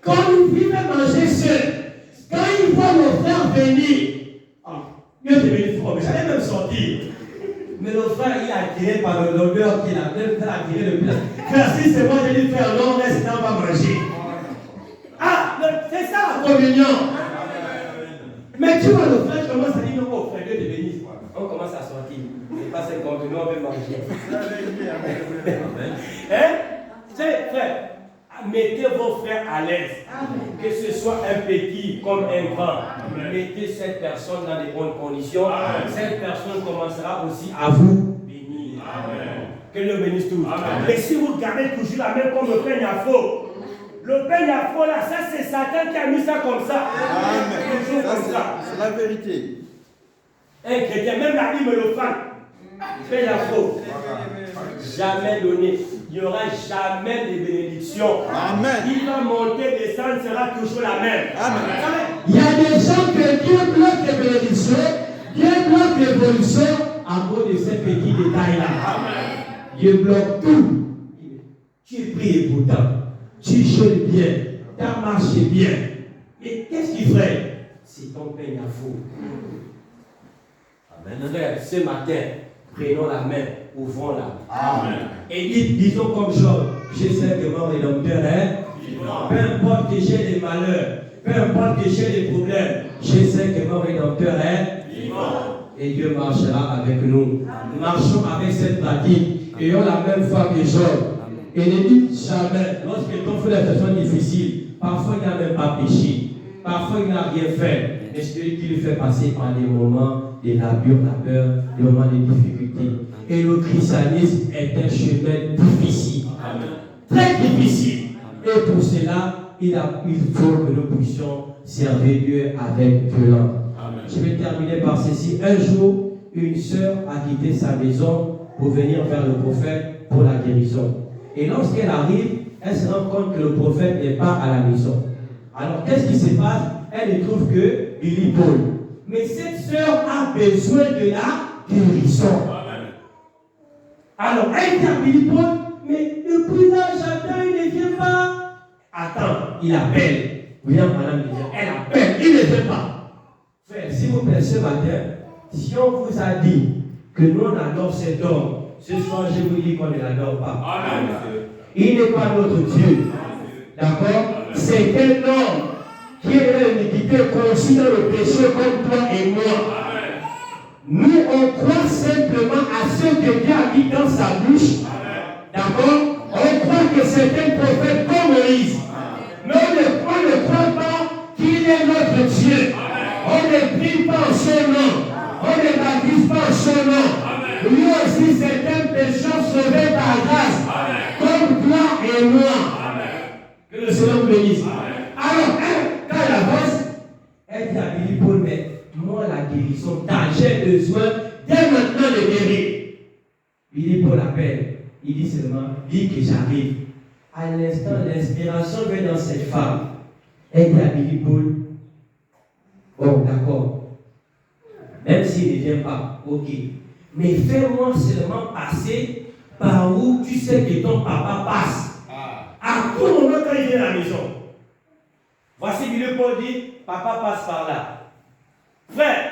Quand il vient manger seul, quand il voit nos frères venir, Dieu te bénisse, mais j'allais même sortir. Mais le frère, il a attiré par l'odeur qu'il a même attiré le plat. Frère, si c'est moi, je dis frère, non, reste là, on va manger. Ah, c'est ça la communion. Mais tu vois, le frère commence à dire non, oh, frère, Dieu te bénisse. On commence à sortir. Il passe un communion, on veut manger. Hein? C'est frère, mettez vos frères à l'aise. Que ce soit un petit comme un grand. Mettez cette personne dans de bonnes conditions. Cette personne commencera aussi à vous bénir. Que Dieu bénisse tous. Mais si vous gardez toujours la main comme le peigne à faux, le peigne à faux là, ça c'est Satan qui a mis ça comme ça. C'est la vérité. Un chrétien, même la Bible le fait. Peigne à faux. Jamais donné. Il n'y aura jamais de bénédiction. Amen. Il va monter, descendre, sera toujours la même. Amen. Il y a des gens que Dieu bloque les bénédictions, Dieu bloque l'évolution à cause de ces petits détails-là. Dieu bloque tout. Tu pries pourtant, tu jeûnes bien, ta marche est bien. Mais qu'est-ce qu'il ferait? C'est ton peigne à faux. Amen. Frère, ce matin, prenons la main, ouvrons-la. Amen. Et disons comme Job, je sais que mon rédempteur est vivant. Peu importe que j'ai des malheurs, peu importe que j'ai des problèmes, je sais que mon rédempteur est vivant. Et Dieu marchera avec nous. Marchons avec cette pratique. Ayons la même foi que Job. Et ne dites jamais, lorsque ton frère est situation difficile, parfois il n'a même pas péché, parfois il n'a rien fait, mais celui qui lui fait passer par des moments de labeur, des moments de difficulté. Et le christianisme est un chemin difficile, très difficile. Et pour cela, il faut que nous puissions servir Dieu avec violence. Je vais terminer par ceci. Un jour, une sœur a quitté sa maison pour venir vers le prophète pour la guérison. Et lorsqu'elle arrive, elle se rend compte que le prophète n'est pas à la maison. Alors, qu'est-ce qui se passe? Elle ne trouve que Billy Paul. Mais cette sœur a besoin de la guérison. Alors, elle dit à Billy Paul, mais depuis là, j'attends, il ne vient pas. Attends, il appelle. William Madame dit, elle appelle, il ne vient pas. Frère, s'il vous plaît, ce matin, si on vous a dit que nous on adore cet homme, ce soir je vous dis qu'on ne l'adore pas. Amen. Il n'est pas notre Dieu. D'accord? C'est un homme qui est dans l'iniquité, conçu dans le péché comme toi et moi. Nous, on croit simplement à ce que Dieu a dit dans sa bouche. D'accord? On croit que c'est un prophète comme Moïse. Mais on ne croit pas qu'il est notre Dieu. On ne prie pas en son nom. On ne baptise pas en son nom. Lui aussi, c'est un pécheur sauvé par grâce. Comme toi et moi. Que le Seigneur vous bénisse. Alors, quand il avance, elle dit à Billy Paul, mais moi, la guérison, j'ai besoin dès maintenant de guérir. Billy Paul appelle. Il dit seulement, dis que j'arrive. À l'instant, l'inspiration vient dans cette femme. Elle dit à Billy Paul, oh d'accord, même s'il ne vient pas, ok, mais fais-moi seulement passer par où tu sais que ton papa passe. À tout moment quand il vient à la maison. Voici Billy Paul dit, papa passe par là. Frère,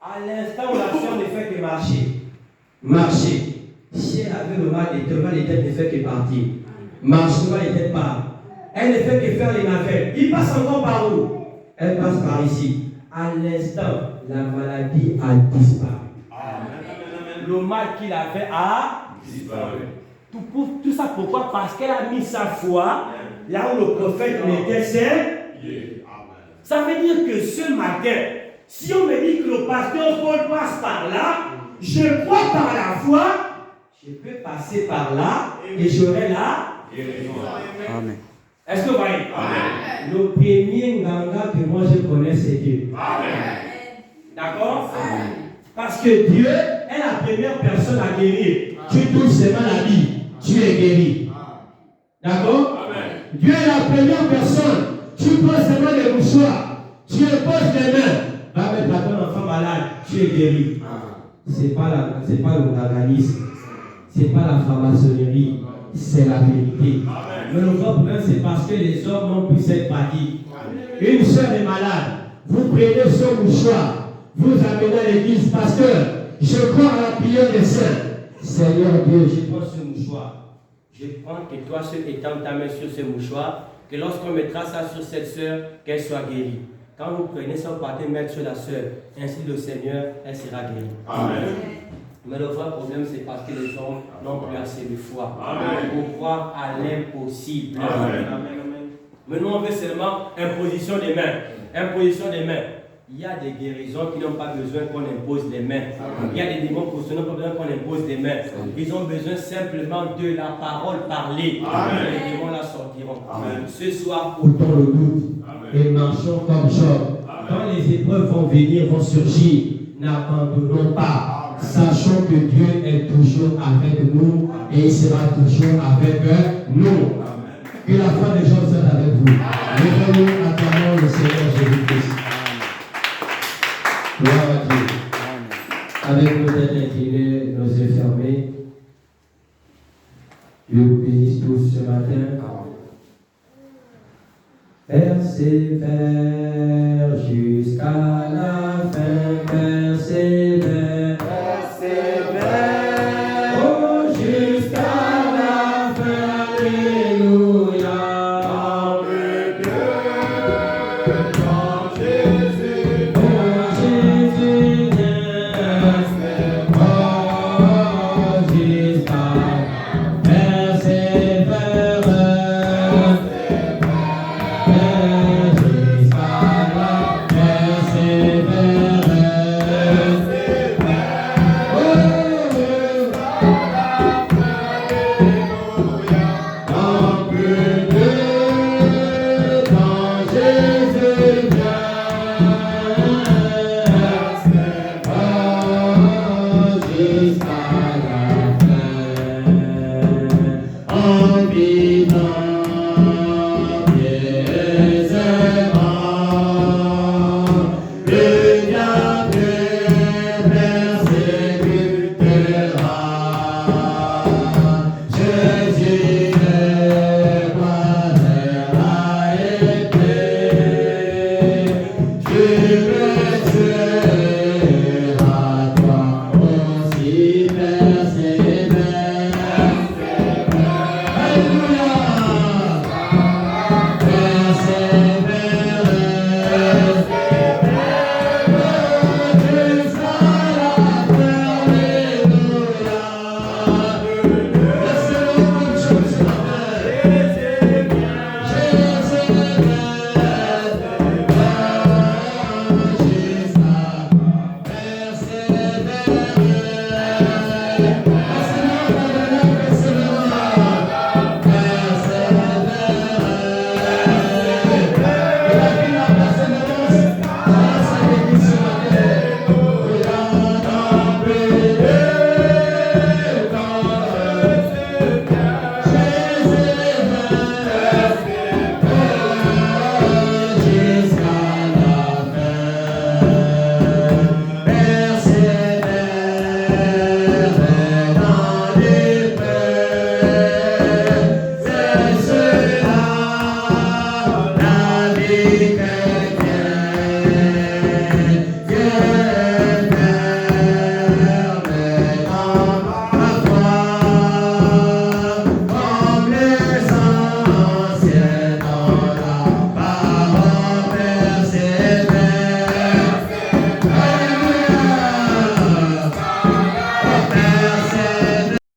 à l'instant où l'action ne fait que marcher. Marcher. Si elle avait le mal de tête ne fait que partir. Marche, le mal de tête part. Elle ne fait que faire les navets. Il passe encore par où? Elle passe par ici. À l'instant, la maladie a disparu. Amen. Le mal qu'il avait a disparu. Tout ça pourquoi? Parce qu'elle a mis sa foi là où le prophète n'était seul. Ça veut dire que ce matin, si on me dit que le pasteur Paul passe par là, je crois par la foi, je peux passer par là et j'aurai là. Amen. Est-ce que vous voyez? Amen. Le premier Nganga que moi je connais, c'est Dieu. Amen. D'accord? Amen. Parce que Dieu est la première personne à guérir. Tu touches seulement la vie, tu es guéri. D'accord? Amen. Dieu est la première personne. Tu prends seulement les mouchoirs, tu poses les mains, va mettre à ton enfant malade, tu es guéri. C'est pas l'organisme, c'est pas la franc-maçonnerie, c'est la vérité. Mais le vrai problème, c'est parce que les hommes n'ont plus cette pratique. Une sœur est malade, vous prenez son mouchoir, vous amenez à l'église, pasteur, je crois à la prière des saints. Seigneur Dieu, je prends ce mouchoir. Je prends que toi, seul étends ta main sur ce mouchoir, que lorsqu'on mettra ça sur cette sœur, qu'elle soit guérie. Quand vous prenez ça, vous partez mettre sur la sœur, ainsi le Seigneur, elle sera guérie. Amen. Mais le vrai problème, c'est parce que les hommes n'ont plus assez de foi. Amen. Pour croire à l'impossible. Amen. Mais nous, on veut seulement imposition des mains. Imposition des mains. Il y a des guérisons qui n'ont pas besoin qu'on impose les mains. Il y a des démons qui n'ont pas besoin qu'on impose les mains. Ils ont besoin simplement de la parole parlée. Amen. Les démons la sortiront. Amen. Ce soir, ôtons le doute et marchons comme Job. Quand les épreuves vont venir, vont surgir, n'abandonnons pas. Sachons que Dieu est toujours avec nous et il sera toujours avec nous. Que la foi des gens soit avec vous. Levez-nous, acclamons le Seigneur Jésus-Christ. Gloire à Dieu. Avec nos têtes inclinées, nos yeux fermés, Dieu vous bénisse tous ce matin. Persévère.